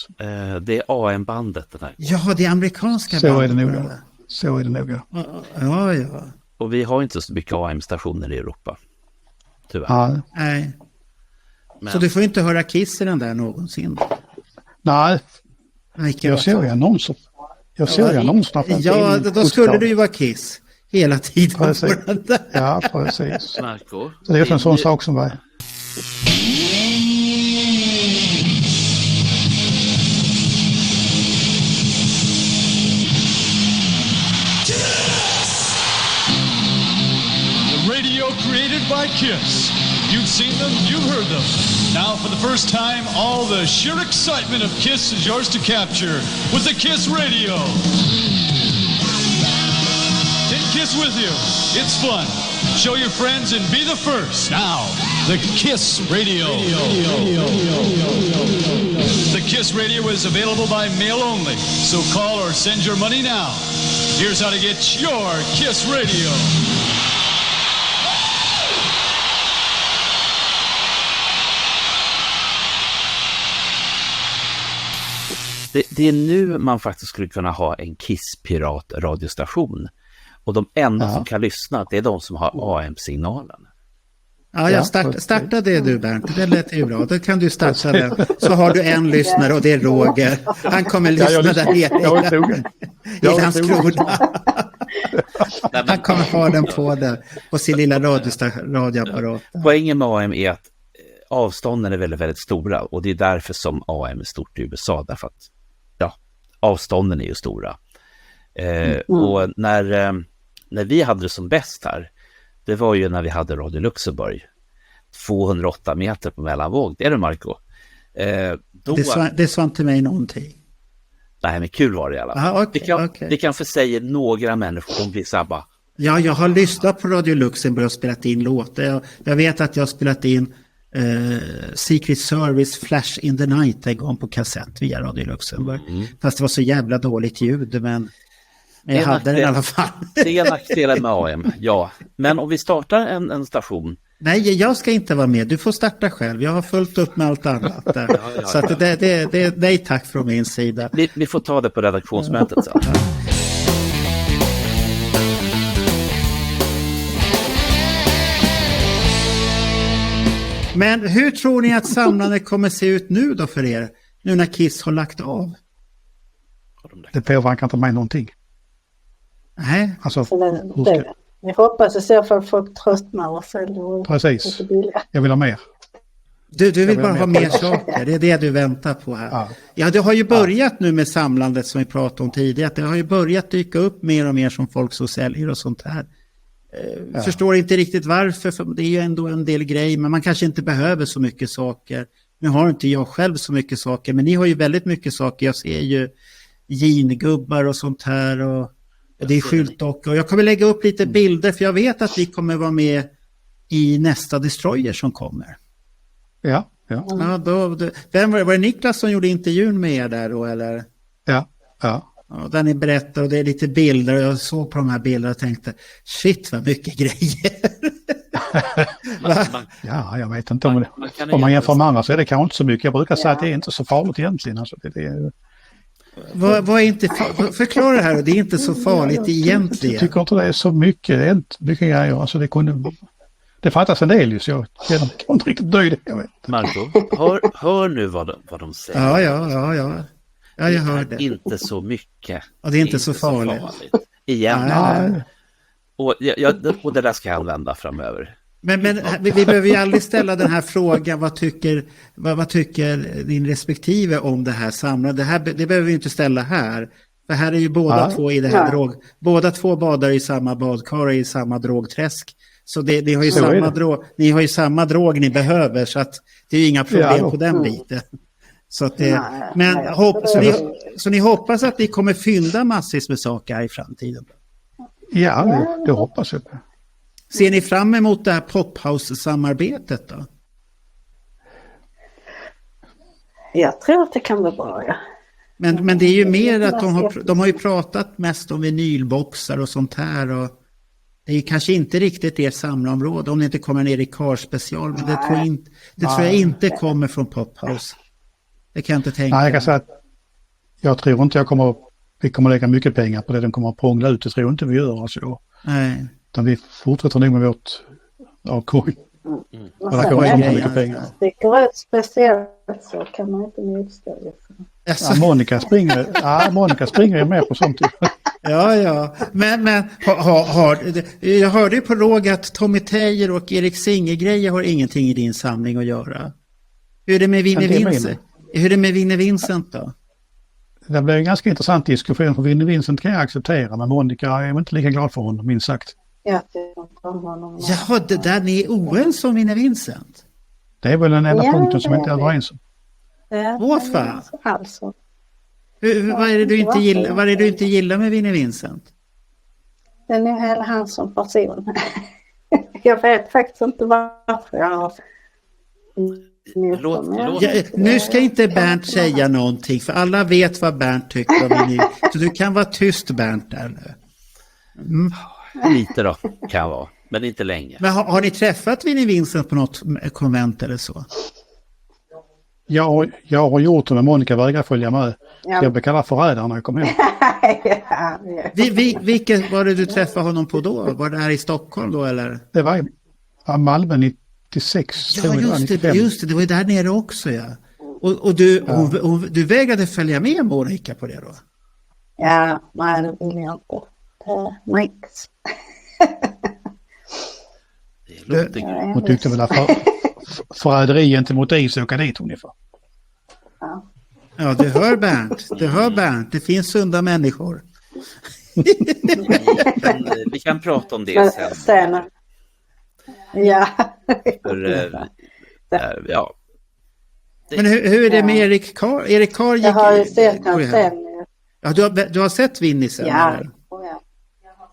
Det är AM-bandet den här. Ja, det är amerikanska Så band. är det nog. Ja. Så är det nog, ja. Ja. Och vi har inte så mycket AM-stationer i Europa. Tyvärr. Ja. Nej. Men Så du får inte höra Kiss i den där någonsin? Nej, Vilken jag ser ju annonser. Jag ser ju annonserna. Ja, då skulle det ju vara Kiss hela tiden. Precis. På den där. Ja, precis. Marco, Så det är en sån sak som var... Radio created by Kiss. You've seen them, you've heard them. Now, for the first time, all the sheer excitement of Kiss is yours to capture with the Kiss Radio. Take Kiss with you. It's fun. Show your friends and be the first. Now, the Kiss Radio. The Kiss Radio is available by mail only, so call or send your money now. Here's how to get your Kiss Radio. det är nu man faktiskt skulle kunna ha en Kiss-pirat-radiostation. Och de enda som kan lyssna, det är de som har AM-signalen. Ja, jag starta det du Bernt, det lät ju bra. Då kan du starta den. Så har du en lyssnare och det är Roger. Han kommer lyssna där i Landskrona. Han kommer ha den på sin lilla radioapparat. Poängen med AM är att avstånden är väldigt, väldigt stora. Och det är därför som AM är stort i USA. Därför att avstånden är ju stora. Och när vi hade det som bäst här, det var ju när vi hade Radio Luxemburg. 208 meter på mellanvåg. Det är det, Marco. Det sa inte mig någonting. Nej, men kul var det i alla fall. Det kan för sig några människor som blir så här bara... Ja, jag har lyssnat på Radio Luxemburg och spelat in låtar. Jag vet att jag har spelat in Secret Service Flash in the Night en gång på kassett via Radio Luxemburg. Fast det var så jävla dåligt ljud, men jag hade den i alla fall. Det är nackdelen med AM, ja. Men om vi startar en station... Nej, jag ska inte vara med. Du får starta själv. Jag har fullt upp med allt annat där. Så att det nej tack från min sida. Vi får ta det på redaktionsmötet sen. Men hur tror ni att samlandet kommer se ut nu då för er? Nu när Kiss har lagt av? Det påverkar inte mig någonting. Nej. Alltså, Jag hoppas i så fall folk tröttnar och säljer Precis. lite billigare. Jag vill ha mer. Du vill bara ha mer saker, det är det du väntar på här. Ja, det har ju börjat nu med samlandet som vi pratade om tidigare. Det har ju börjat dyka upp mer och mer som folk så säljer och sånt här. Förstår inte riktigt varför, för det är ju ändå en del grejer, men man kanske inte behöver så mycket saker. Nu har inte jag själv så mycket saker, men ni har ju väldigt mycket saker. Jag ser ju jeangubbar och sånt här och det är skyltdockor. Jag kommer lägga upp lite bilder, för jag vet att vi kommer vara med i nästa Destroyer som kommer. Ja. Vem var det Niklas som gjorde intervjun med er där då, eller? Ja. Där ni berättar och det är lite bilder och jag såg på de här bilderna och tänkte, shit vad mycket grejer. Ja, jag vet inte om man jämför med andra så är det kanske inte så mycket. Jag brukar säga att det är inte så farligt egentligen. Alltså, Vad är inte förklara det här, det är inte så farligt egentligen. Jag tycker inte det är så mycket grejer. Alltså det fattas en del just. Jag känner mig inte riktigt nöjd. Marco, hör nu vad de säger. Ja, jag hör det. Inte så mycket. Ja, det är inte så farligt. Igen. Nej. Och det där ska jag använda framöver. Men vi behöver ju aldrig ställa den här frågan, vad tycker din respektive om det här samlade? Det behöver vi inte ställa här. För här är ju båda två i det här båda två badar i samma badkar och i samma drogträsk. Så ni har ju samma drog, ni har ju samma drog ni behöver, så att det är ju inga problem på den biten. Så att så ni hoppas att ni kommer fynda massvis med saker här i framtiden? Ja, det hoppas jag. Ser ni fram emot det här Pophouse-samarbetet då? Jag tror att det kan vara bra, ja. Men det är ju mer att de har ju pratat mest om vinylboxar och sånt här, och det är ju kanske inte riktigt ert samlarområde om det inte kommer ner i Car-special, men det tror jag inte kommer från Pophouse. Det kan jag inte tänka. Nej, jag kan säga att jag tror inte vi kommer lägga mycket pengar på det. De kommer att prångla ut, det tror jag inte vi gör. Alltså. Nej. Utan vi fortsätter nog med vårt coin. Sticker ut speciellt så kan man inte motstå. Ja, Monica springer ju med på sånt. Ja. Men jag hörde ju på Roger att Tommy Tejer och Erik Singer-grejer har ingenting i din samling att göra. Hur är det med Vinnie Vincent då? Det blev en ganska intressant diskussion, för Vinnie Vincent kan jag acceptera, men Monica är inte lika glad för honom, minst sagt. Jaha, det där ni är oense om Vinnie Vincent? Det är väl den enda punkten som inte är överens om. Vad fan? Vad är det du inte gillar med Vinnie Vincent? Den är hela han som person. Jag vet faktiskt inte varför jag har... Nu ska inte Bernt säga någonting, för alla vet vad Bernt tycker om Vinnie. Så du kan vara tyst, Bernt, där nu. Lite då, kan vara, men inte länge. Men har ni träffat Vinnie Vincent på något konvent eller så? Jag har gjort det, men Monica vägrar följa med. Jag blir kallad förrädare när jag kommer hem. Vilket var det du träffade honom på då? Var det här i Stockholm då, eller? Det var i Malmö 96. Ja, just det. Det var ju där nere också, ja. Och du vägrade följa med Monica på det då? Ja, nej, det vill jag inte. Hon tyckte väl att förräderi gentemot dig så åka dit ungefär. Ja, du hör Bernt. Det finns sunda människor. Vi kan prata om det sen. Ja. Ja. Men hur är det med Erik Carr? Erik Carr gick... Jag har ju sett han sen. Ja, du har sett Vinnie sen? Ja.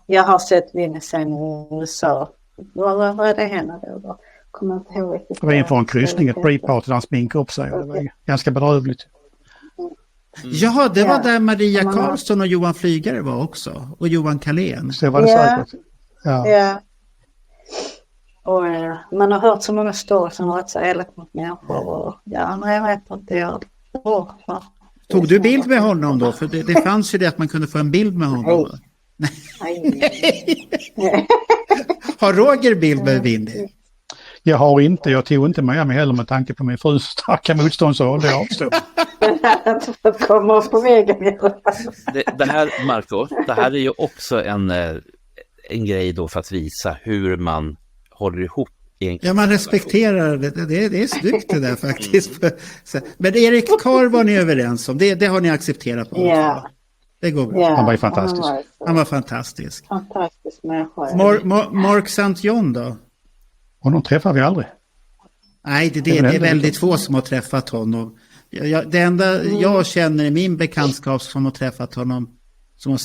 Jag har sett Vinnie sen i USA. Vad var det henne då? Kommer inte ihåg riktigt. Det var inför en kryssning, ett pre-party där han sminkade upp sig. Det var ganska bedrövligt. Ja, det var där Maria Karlsson och Johan Flygare var också. Och Johan Kalén. Så var det säkert. Ja. Och man har hört så många stories som har varit så elakt mot människor. Och, jag vet inte. Tog du bild med honom då? För det fanns ju det att man kunde få en bild med honom. Nej. Har Roger bild med Vinnie? Jag tog inte med mig heller med tanke på min frus starka motstånd, så håller jag avstå. Kommer på vägen. Det här, Marco, det här är ju också en grej då för att visa hur man håller ihop. Ja, man respekterar det. Det är snyggt det där faktiskt. Men Erik Karr var ni överens om. Det har ni accepterat på. Ja. Det går bra. Ja, Han var ju fantastisk. Han var fantastisk. Fantastisk människa. Mark St. John då? Och de träffar vi aldrig. Nej, det är väldigt få som har träffat honom. Det enda jag känner i min bekantskap som har träffat honom,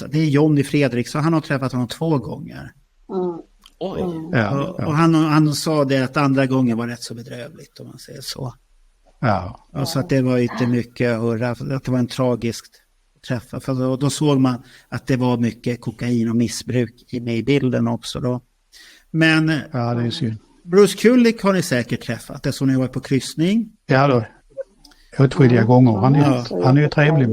det är Johnny Fredriksson. Han har träffat honom 2 gånger. Oj. Och han sa det att andra gången var rätt så bedrövligt, om man säger så. Ja. Och så att det var inte mycket att höra, att det var en tragisk träffa. För då såg man att det var mycket kokain och missbruk med i bilden också då. Men Ja, det är synd. Bruce Kulick har ni säkert träffat, det som ni var på kryssning. Ja då. Åtskilliga gånger. Han är ju trevlig,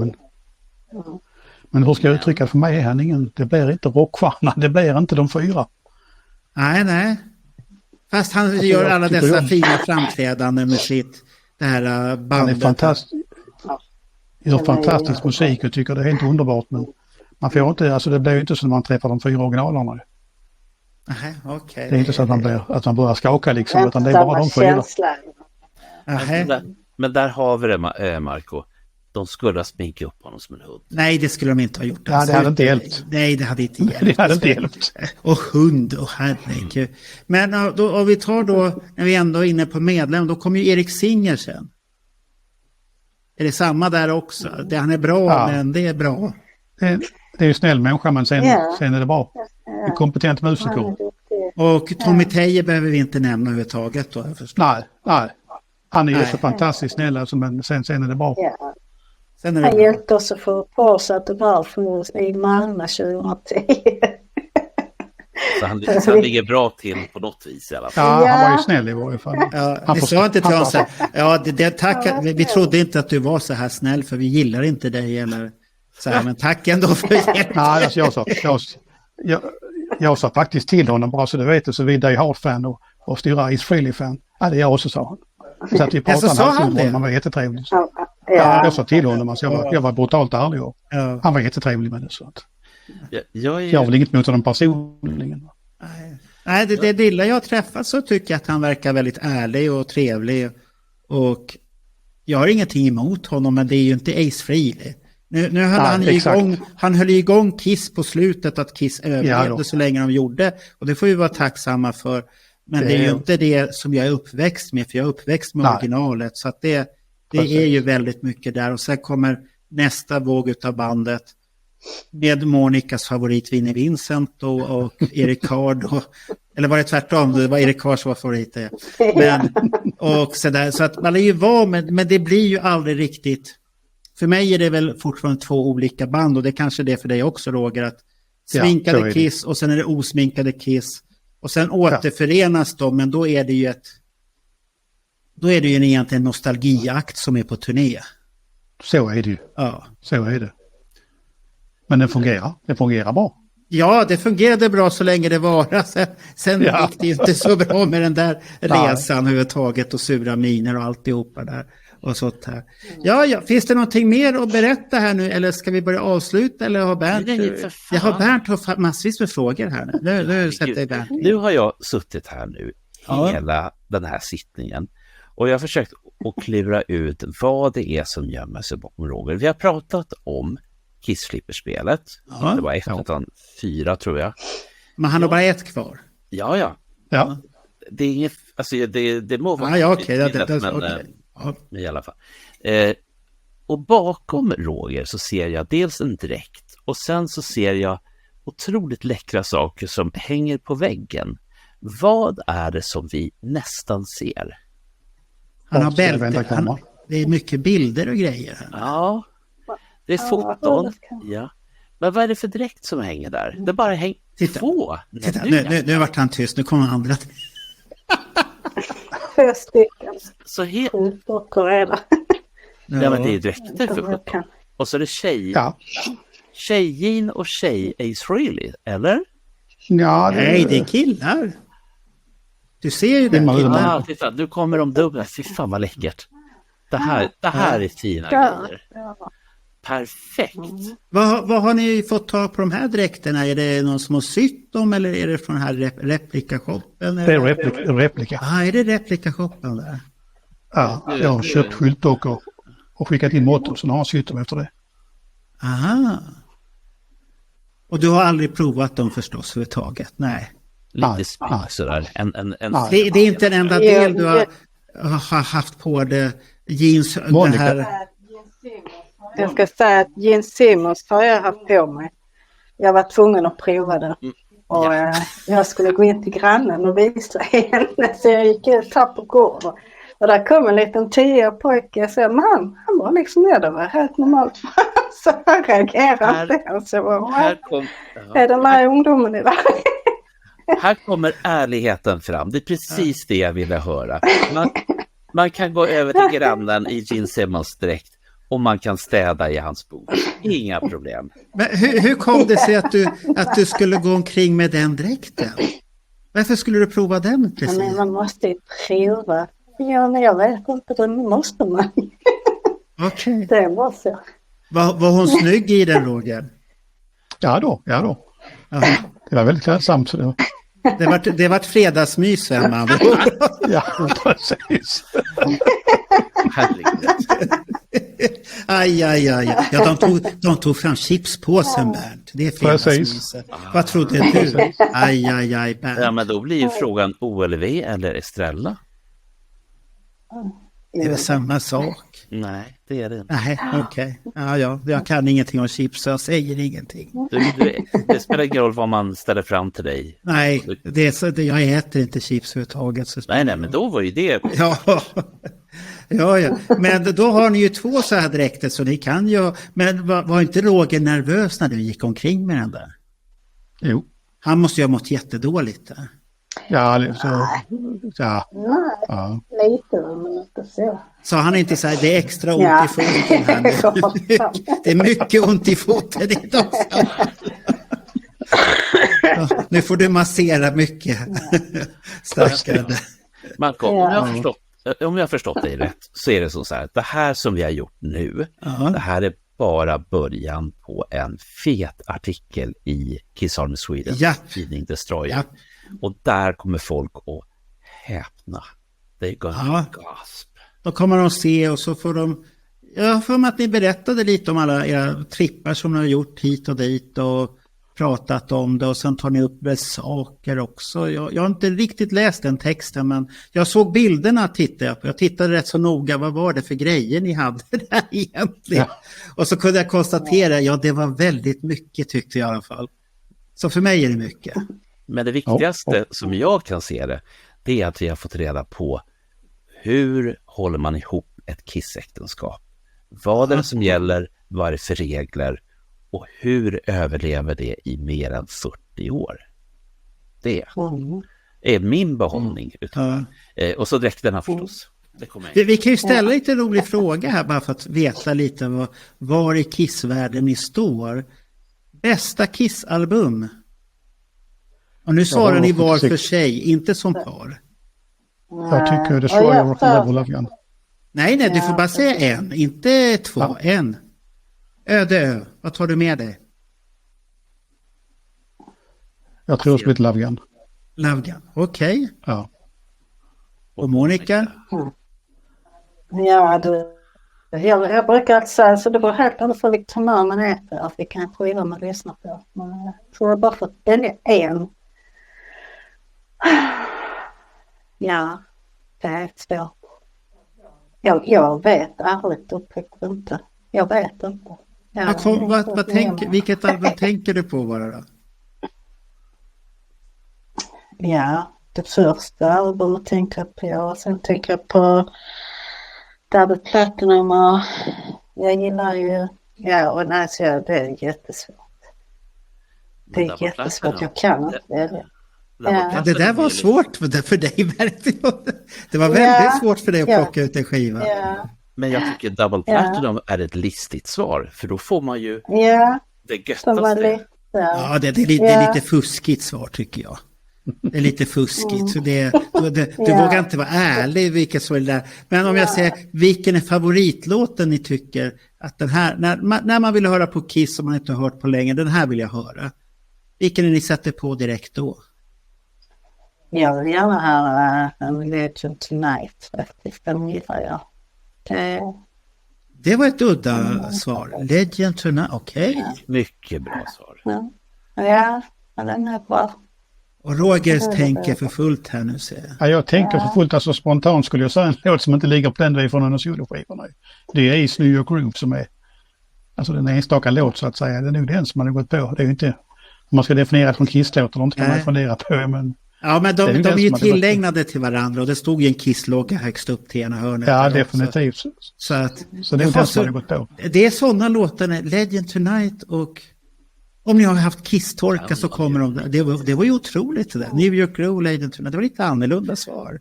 men hur ska jag uttrycka det, för mig är han det blir inte rockstjärna, det blir inte de 4. Nej. Fast han gör alla dessa fina framträdanden med det här bandet. Han är fantastisk. Gör fantastisk musik och tycker det är helt underbart, men man får inte, alltså det blir ju inte som när man träffar de 4 originalerna. Nej, okej. Det är inte så att man börjar skaka liksom, utan det är bara de 4. Men där har vi det, Marco. De skulle ha sminkat upp honom som en hund. Nej, det skulle de inte ha gjort. Ja, det hade inte hjälpt. Nej, det hade inte hjälpt. Det hade inte hjälpt. Och hund, och herregud. Men då, om vi tar då, när vi ändå är inne på medlem, då kommer ju Erik Singer sen. Är det samma där också? Han är bra, men det är bra. Det är ju snäll människa, men sen är det bra. En kompetent musiker. Och Tommy Teje behöver vi inte nämna överhuvudtaget då. Nej. Han är ju så fantastiskt snäll, alltså, men sen är det bra. Ja. Sen är det Han hjälpte oss att få ett bra autograf i Malmö 2010. Så han ligger bra till på något vis i alla fall. Ja, han var ju snäll i varje fall. Ja, vi sa inte till honom så här, tack, vi trodde inte att du var så här snäll, för vi gillar inte dig eller så här, men tack ändå för hjälp. Nej, alltså jag sa faktiskt till honom, bara så du vet, så vi är Die Hard-fan och Styra Is Freely-fan. Ja, det är jag också, sa han. Så att vi pratade om honom, han var jättetrevlig. Ja, jag sa till honom, alltså, jag var brutalt ärlig och han var jättetrevlig med det. Så att, jag har väl inget mot honom personligen. Nej, det lilla jag har träffat så tycker jag att han verkar väldigt ärlig och trevlig. Och jag har ingenting emot honom, men det är ju inte Ace Frehley. Nu höll han höll igång Kiss på slutet, att Kiss överlevde så länge de gjorde. Och det får vi vara tacksamma för. Men det är ju inte det som jag är uppväxt med, för jag är uppväxt med originalet. Så att det är ju väldigt mycket där. Och sen kommer nästa våg av bandet med Monikas favorit Vinnie Vincent och Erik Karr. Eller var det tvärtom? Det var Erik Karr som var favorit. Och så där, så att man är ju van med, men det blir ju aldrig riktigt. För mig är det väl fortfarande 2 olika band, och det kanske är det för dig också, Roger, att sminkade Kiss och sen är det osminkade Kiss. Och sen återförenas de, men då är det ju en egentligen nostalgiakt som är på turné. Så är det ju. Ja. Så är det. Men det fungerar bra. Ja, det fungerade bra så länge det var. Sen gick det inte så bra med den där resan överhuvudtaget och sura miner och alltihopa där. Och sånt här. Ja, finns det någonting mer att berätta här nu, eller ska vi börja avsluta, eller har Bernt har massvis med frågor här nu. Nu har jag suttit här nu hela den här sittningen och jag har försökt att klura ut vad det är som gömmer sig bakom Roger. Vi har pratat om Kiss-flipperspelet. Det var 1 av 4 tror jag. Men han har bara 1 kvar. Ja. Det är inget, alltså det må vara men i alla fall. Och bakom Roger så ser jag dels en dräkt och sen så ser jag otroligt läckra saker som hänger på väggen. Vad är det som vi nästan ser? Han har bälte. Det är mycket bilder och grejer här. Ja, det är foton. Ja. Men vad är det för dräkt som hänger där? Det bara hänger 2. Nu vart han tyst, nu kommer andra. 2 stycken. Så helt... Ja, men det är dräkter för 17. Och så är det tjejjean och Ace Frehley, eller? Ja, nej, det är killar. Du ser ju det. Titta, nu kommer de dubbla. Fy fan vad läckert. Det här är fina grejer. Perfekt. Vad har ni fått ta på de här dräkterna? Är det någon som har sytt dem eller är det från den här replikashoppen? Det är replika. Är det replikashoppen där? Ja, jag har köpt skyltdockor och skickat in måtten, så nu har jag sytt dem efter det. Aha. Och du har aldrig provat dem förstås överhuvudtaget? Nej. Lite spik sådär. Det är inte en enda del du har haft på det. Jeans, det här. Jag ska säga att Gene Simmons har jag haft på mig. Jag var tvungen att prova det. Och jag skulle gå in till grannen och visa henne. Så jag gick ut här på gården. Och där kom en liten 10-årig pojke och sa, men han var liksom med, det var helt normalt. Så han reagerade inte. Så är den här ungdomen i världen? Här kommer ärligheten fram. Det är precis det jag ville höra. Man kan gå över till grannen i Gene Simmons direkt och man kan städa i hans bord. Inga problem. Men hur kom det sig att du skulle gå omkring med den dräkten? Varför skulle du prova den precis? Men man måste ju prova. Ja, men jag vet inte, det måste man. Okej. Det var så. Var hon snygg i den, Roger? Ja då. Aha. Det var väldigt klädsamt. Så det var fredagsmys hemma. Ja, precis. Aj. Ja, de tog fram chipspåsen, Bernt. Det är fredagsmyset. Vad trodde du? Aj, Bernt. Ja, men då blir ju frågan OLV eller Estrella. Det är väl samma sak? Nej, det är det inte. Nej, okej. Ja, jag kan ingenting om chips så jag säger ingenting. Det spelar ingen roll vad man ställer fram till dig. Nej, jag äter inte chips överhuvudtaget. Nej, men då var ju det... Ja. Men då har ni ju 2 så här dräkter så ni kan ju... Men var inte Roger nervös när du gick omkring med den där? Jo. Han måste ju ha mått jättedåligt där. Ja. Nej, lite, men inte så. Så han inte så här, det är extra ont i foten här nu. Det är mycket ont i foten idag. Nu får du massera mycket. Stackare. Marco, om jag har förstått dig rätt så är det så här, det här som vi har gjort nu, det här är bara början på en fet artikel i Kiss Army Sweden tidning Destroyer. Ja. Och där kommer folk att häpna. They gonna gasp. Då kommer de se och så får de... Jag får med att ni berättade lite om alla era trippar som ni har gjort hit och dit och pratat om det och sen tar ni upp väl saker också. Jag har inte riktigt läst den texten men jag såg bilderna tittade jag på. Jag tittade rätt så noga, vad var det för grejer ni hade där egentligen? Ja. Och så kunde jag konstatera, det var väldigt mycket tyckte jag i alla fall. Så för mig är det mycket. Men det viktigaste som jag kan se det är att vi har fått reda på hur håller man ihop ett kissäktenskap? Vad är det som gäller? Vad är det för regler? Och hur överlever det i mer än 40 år? Det är min behållning. Och så dräkterna förstås. Vi kan ju ställa lite rolig fråga här bara för att veta lite var i Kiss-världen ni står. Bästa Kiss-album? Och nu svarar ni var för sig, inte som par. Jag tycker det svarar jag på Never Love Gun. Nej, du får bara säga en, inte 2, en. Öde, vad tar du med dig? Jag tror det blir Love Gun. Love Gun, okej. Ja. Och Monica? Ja, jag brukar alltid säga så det var helt annat för vilket humör man äter att vi kan skiva man lyssnar på. Men jag tror bara för att den är en. Ja, det är svårt. Jag vet ärligt uppriktigt inte. Jag vet inte. Vilket album tänker du på bara då? Ja, det första albumet tänker jag på. Och sen tänker jag på Double Platinum och jag gillar ju... Ja, och nej, så det är jättesvårt. Det är jättesvårt, jag kan inte välja. Ja. Det där var svårt för dig verkligen. Det var väldigt svårt för dig att plocka ut en skiva. Ja. Men jag tycker Double Platinum är ett listigt svar. För då får man ju det göttaste. Ja, det är lite fuskigt svar tycker jag. Det är lite fuskigt. Så du vågar inte vara ärlig vilket så är det där. Men om jag säger, vilken är favoritlåten ni tycker att den här, när man vill höra på Kiss som man inte har hört på länge, den här vill jag höra. Vilken är ni sätter på direkt då? Jag vill gärna höra Legend Tonight faktiskt. Den gillar jag. Det var ett udda svar. Legend Tonight, okej. Mycket bra svar. Ja, den är bra. Och Roger tänker för fullt här nu, ser jag. Ja, jag tänker för fullt, alltså spontant skulle jag säga en låt som inte ligger på den från en av soloskivorna. Det är Ace New York Group som är alltså den enstaka låt så att säga. Det är nog den som man har gått på. Det är ju inte, om man ska definiera från Kiss-låt eller inte kan man fundera på. Men ja, men de är ju tillägnade till varandra och det stod ju en Kiss-logga högst upp till ena hörnet. Ja, definitivt. Så det är den som man har gått på. Det är sådana låtar, Legend Tonight och om ni har haft Kiss-torka så kommer de. Det var ju otroligt det där. New York Groove, Legend Tonight. Det var lite annorlunda svar.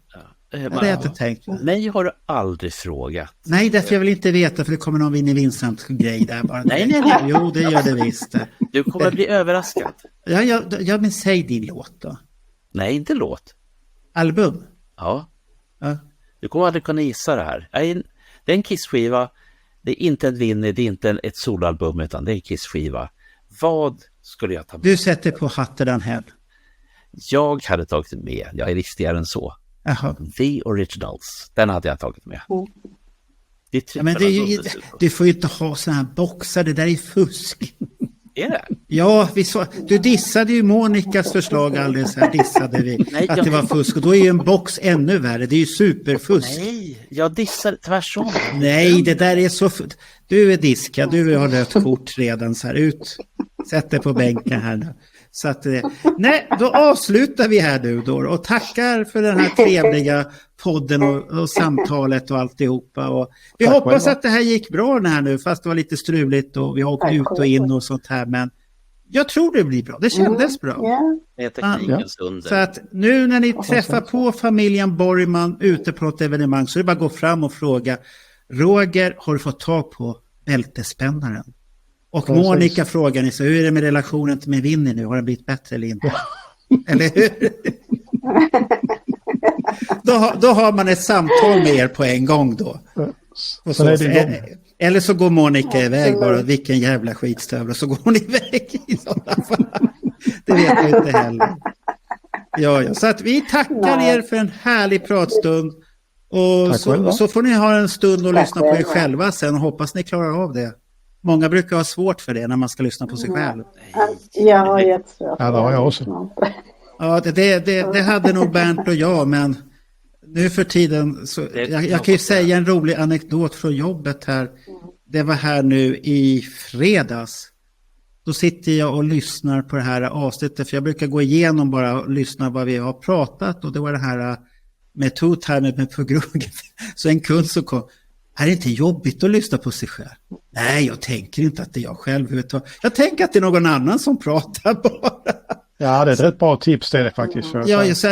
Det hade jag inte tänkt på. Mig har du aldrig frågat. Nej, därför jag vill inte veta för det kommer någon Vinnie Vincent-grej där bara. Nej. Jo, det gör det visst. Du kommer bli överraskad. Ja, men säg din låt då. Nej, inte låt. Album? Ja. Du kommer aldrig kunna gissa det här. Det är en Kiss-skiva. Det är inte en Vinnie, det är inte ett soloalbum utan det är en Kiss-skiva. Vad skulle jag ta med? Du sätter på Hatten Head. Jag hade tagit med, jag är listigare än så. Jaha. The Originals, den hade jag tagit med. Men du får ju inte ha såna här boxar, det där är fusk. Är det? Ja, du dissade ju Monikas förslag alldeles här, dissade vi. Nej, att det var fusk och då är ju en box ännu värre, det är ju superfusk. Nej, jag dissade tvärtom. Nej, det där är så... Du är diskad, du har rött kort redan så här ut. Sätt dig på bänken här nu. Så att, nej, då avslutar vi här nu då och tackar för den här trevliga podden och samtalet och alltihopa. Och vi hoppas att det här gick bra här nu fast det var lite struligt och vi har åkt ut och in och sånt här. Men jag tror det blir bra, det kändes bra. Så att nu när ni träffar på familjen Borgman ute på ett evenemang så är det bara att gå fram och fråga Roger, har du fått ta på bältespännaren? Och Monica frågar ni så hur är det med relationen med Vinnie nu? Har den blivit bättre eller inte? Eller hur? Då har man ett samtal med er på en gång då. Eller så går Monica iväg bara, vilken jävla skitstövel, och så går hon iväg i sådana fall. Det vet jag inte heller. Ja. Så att vi tackar er för en härlig pratstund. Och så får ni ha en stund och lyssna på er själva sen och hoppas ni klarar av det. Många brukar ha svårt för det när man ska lyssna på sig själv. Jag har jättesvårt. Ja, det har jag också. Ja, det hade nog Bernt och jag, men nu för tiden så, jag kan ju säga en rolig anekdot från jobbet här. Det var här nu i fredags. Då sitter jag och lyssnar på det här avsnittet, för jag brukar gå igenom bara och lyssna vad vi har pratat, och det var det här med two-timer med programmet. Så en kund som kom, är det inte jobbigt att lyssna på sig själv? Nej, jag tänker inte att det är jag själv. Jag tänker att det är någon annan som pratar bara. Ja, det är ett bra tips det är det faktiskt.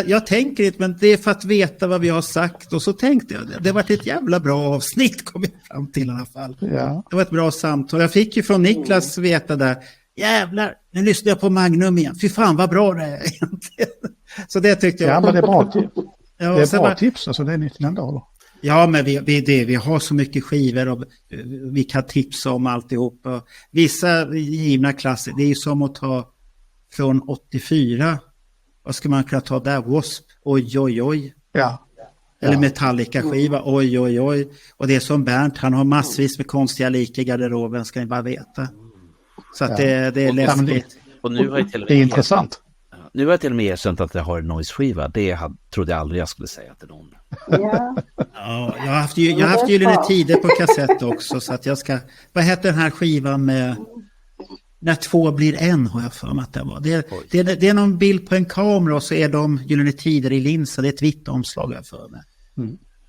Jag tänker inte, men det är för att veta vad vi har sagt. Och så tänkte jag, det var ett jävla bra avsnitt kom jag fram till i alla fall. Ja. Det var ett bra samtal. Jag fick ju från Niklas veta där, jävlar, nu lyssnar jag på Magnum igen. Fy fan vad bra det är egentligen. Så det tyckte jag. Ja, men det är bra tips. Det är bra tips, alltså det är 99 dagar. Ja, men vi har så mycket skivor och vi kan tipsa om alltihop. Och vissa givna klasser, det är ju som att ta från 84. Vad ska man kunna ta där? W.A.S.P. Oj. Ja. Eller Metallica-skiva. Oj. Och det är som Bernt, han har massvis med konstiga lik i garderoben, ska ni bara veta. Så att det är läskigt. Och nu har jag till och med det är intressant. Nu har jag till och med erkänt att jag har en noise-skiva. Det trodde jag aldrig jag skulle säga till någon. Ja. Ja, jag har haft Gyllene Tider på kassett också, så att jag ska... Vad heter den här skivan med... När två blir en, har jag för mig att det var. Det är någon bild på en kamera och så är de Gyllene Tider i linsen. Det är ett vitt omslag jag för mig.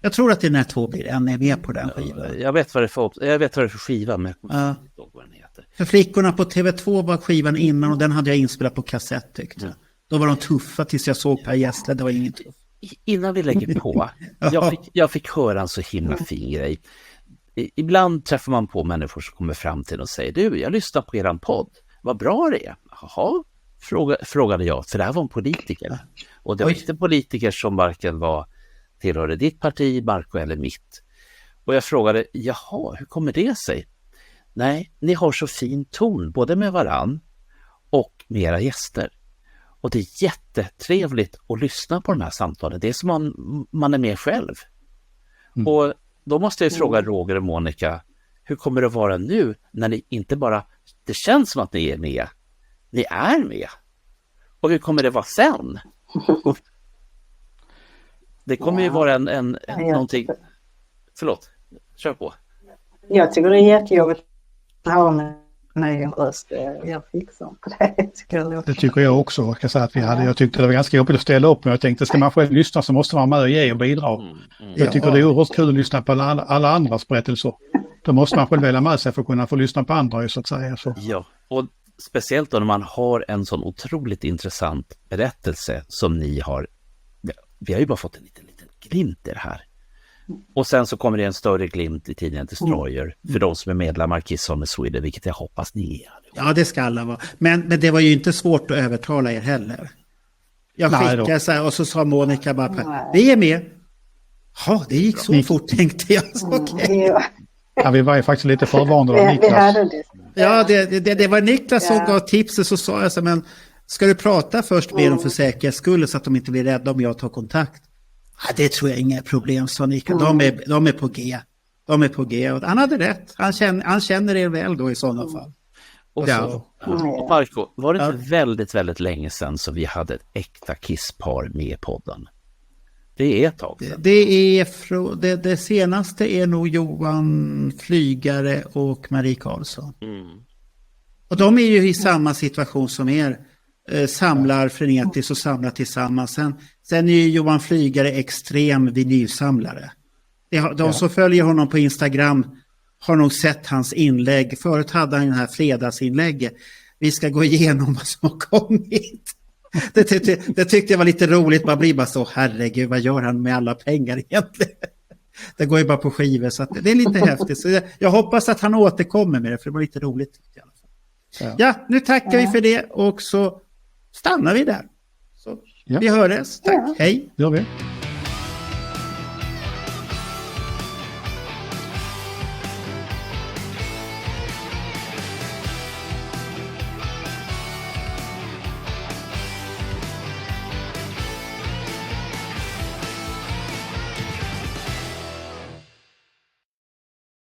Jag tror att det är när två blir en är med på den skivan. Jag vet vad det är för skiva, men jag kommer inte ihåg vad den heter. För Flickorna på TV2 var skivan innan och den hade jag inspelat på kassett tyckte jag. Då var de tuffa tills jag såg Per Gessle, det var inget tufft. Innan vi lägger på, jag fick höra en så himla fin grej. Ibland träffar man på människor som kommer fram till och säger, du, jag lyssnar på eran podd, vad bra det är. Jaha, frågade jag, för det här var en politiker. Och det var inte politiker som varken tillhörde ditt parti, Marco eller mitt. Och jag frågade, jaha, hur kommer det sig? Nej, ni har så fin ton både med varann och med era gäster. Och det är jättetrevligt att lyssna på de här samtalen. Det är som man är med själv. Och då måste jag fråga Roger och Monica, hur kommer det att vara nu när ni inte bara, det känns som att ni är med, ni är med. Och hur kommer det vara sen? Det kommer ju vara en någonting, förlåt, kör på. Jag tycker det är jättejobbigt att ha med en egen röst. Jag fixar på det. Det tycker jag också. Jag kan säga att jag tyckte det var ganska jobbigt att ställa upp, men jag tänkte, ska man själv lyssna så måste man med och ge och bidra. Jag tycker det är oerhört kul att lyssna på alla andras berättelser. Då måste man själv välja med sig för att kunna få lyssna på andra, så att säga. Så. Ja, och speciellt då när man har en sån otroligt intressant berättelse som ni har. Vi har ju bara fått en liten glimt i det här. Och sen så kommer det en större glimt i tidningen Destroyer för de som är medlemmar i Kiss Army Sweden, vilket jag hoppas ni är. Ja, det ska alla vara. Men det var ju inte svårt att övertala er heller. Jag skickade så här och så sa Monica bara, vi är med. Ja, det gick så fort, tänkte jag. Okay. Ja, vi var ju faktiskt lite förvarnade av Niklas. Ja, det var Niklas som gav tipset, så sa jag så, men ska du prata först med dem för säkerhets skull så att de inte blir rädda om jag tar kontakt? Ja, det tror jag inga problem, sa Niklas. De är på G. De är på G. Och han hade rätt. Han känner er väl då i sådana fall. Och Marco, var det inte väldigt, väldigt länge sedan så vi hade ett äkta kisspar med i podden? Det är ett tag sedan. Det senaste är nog Johan Flygare och Marie Karlsson. Och de är ju i samma situation som er. Samlar frenetiskt och samlar tillsammans. Sen är ju Johan Flygare extrem vinylsamlare. De som följer honom på Instagram har nog sett hans inlägg. Förut hade han den här fredagsinlägget. Vi ska gå igenom vad som har kommit. Det tyckte jag var lite roligt. Man blir bara så, herregud, vad gör han med alla pengar egentligen? Det går ju bara på skivor, så att det är lite häftigt. Så jag hoppas att han återkommer med det, för det var lite roligt i alla fall. Ja, nu tackar vi för det och så stannar vi där. Så vi hörs. Tack, hej. Gör vi.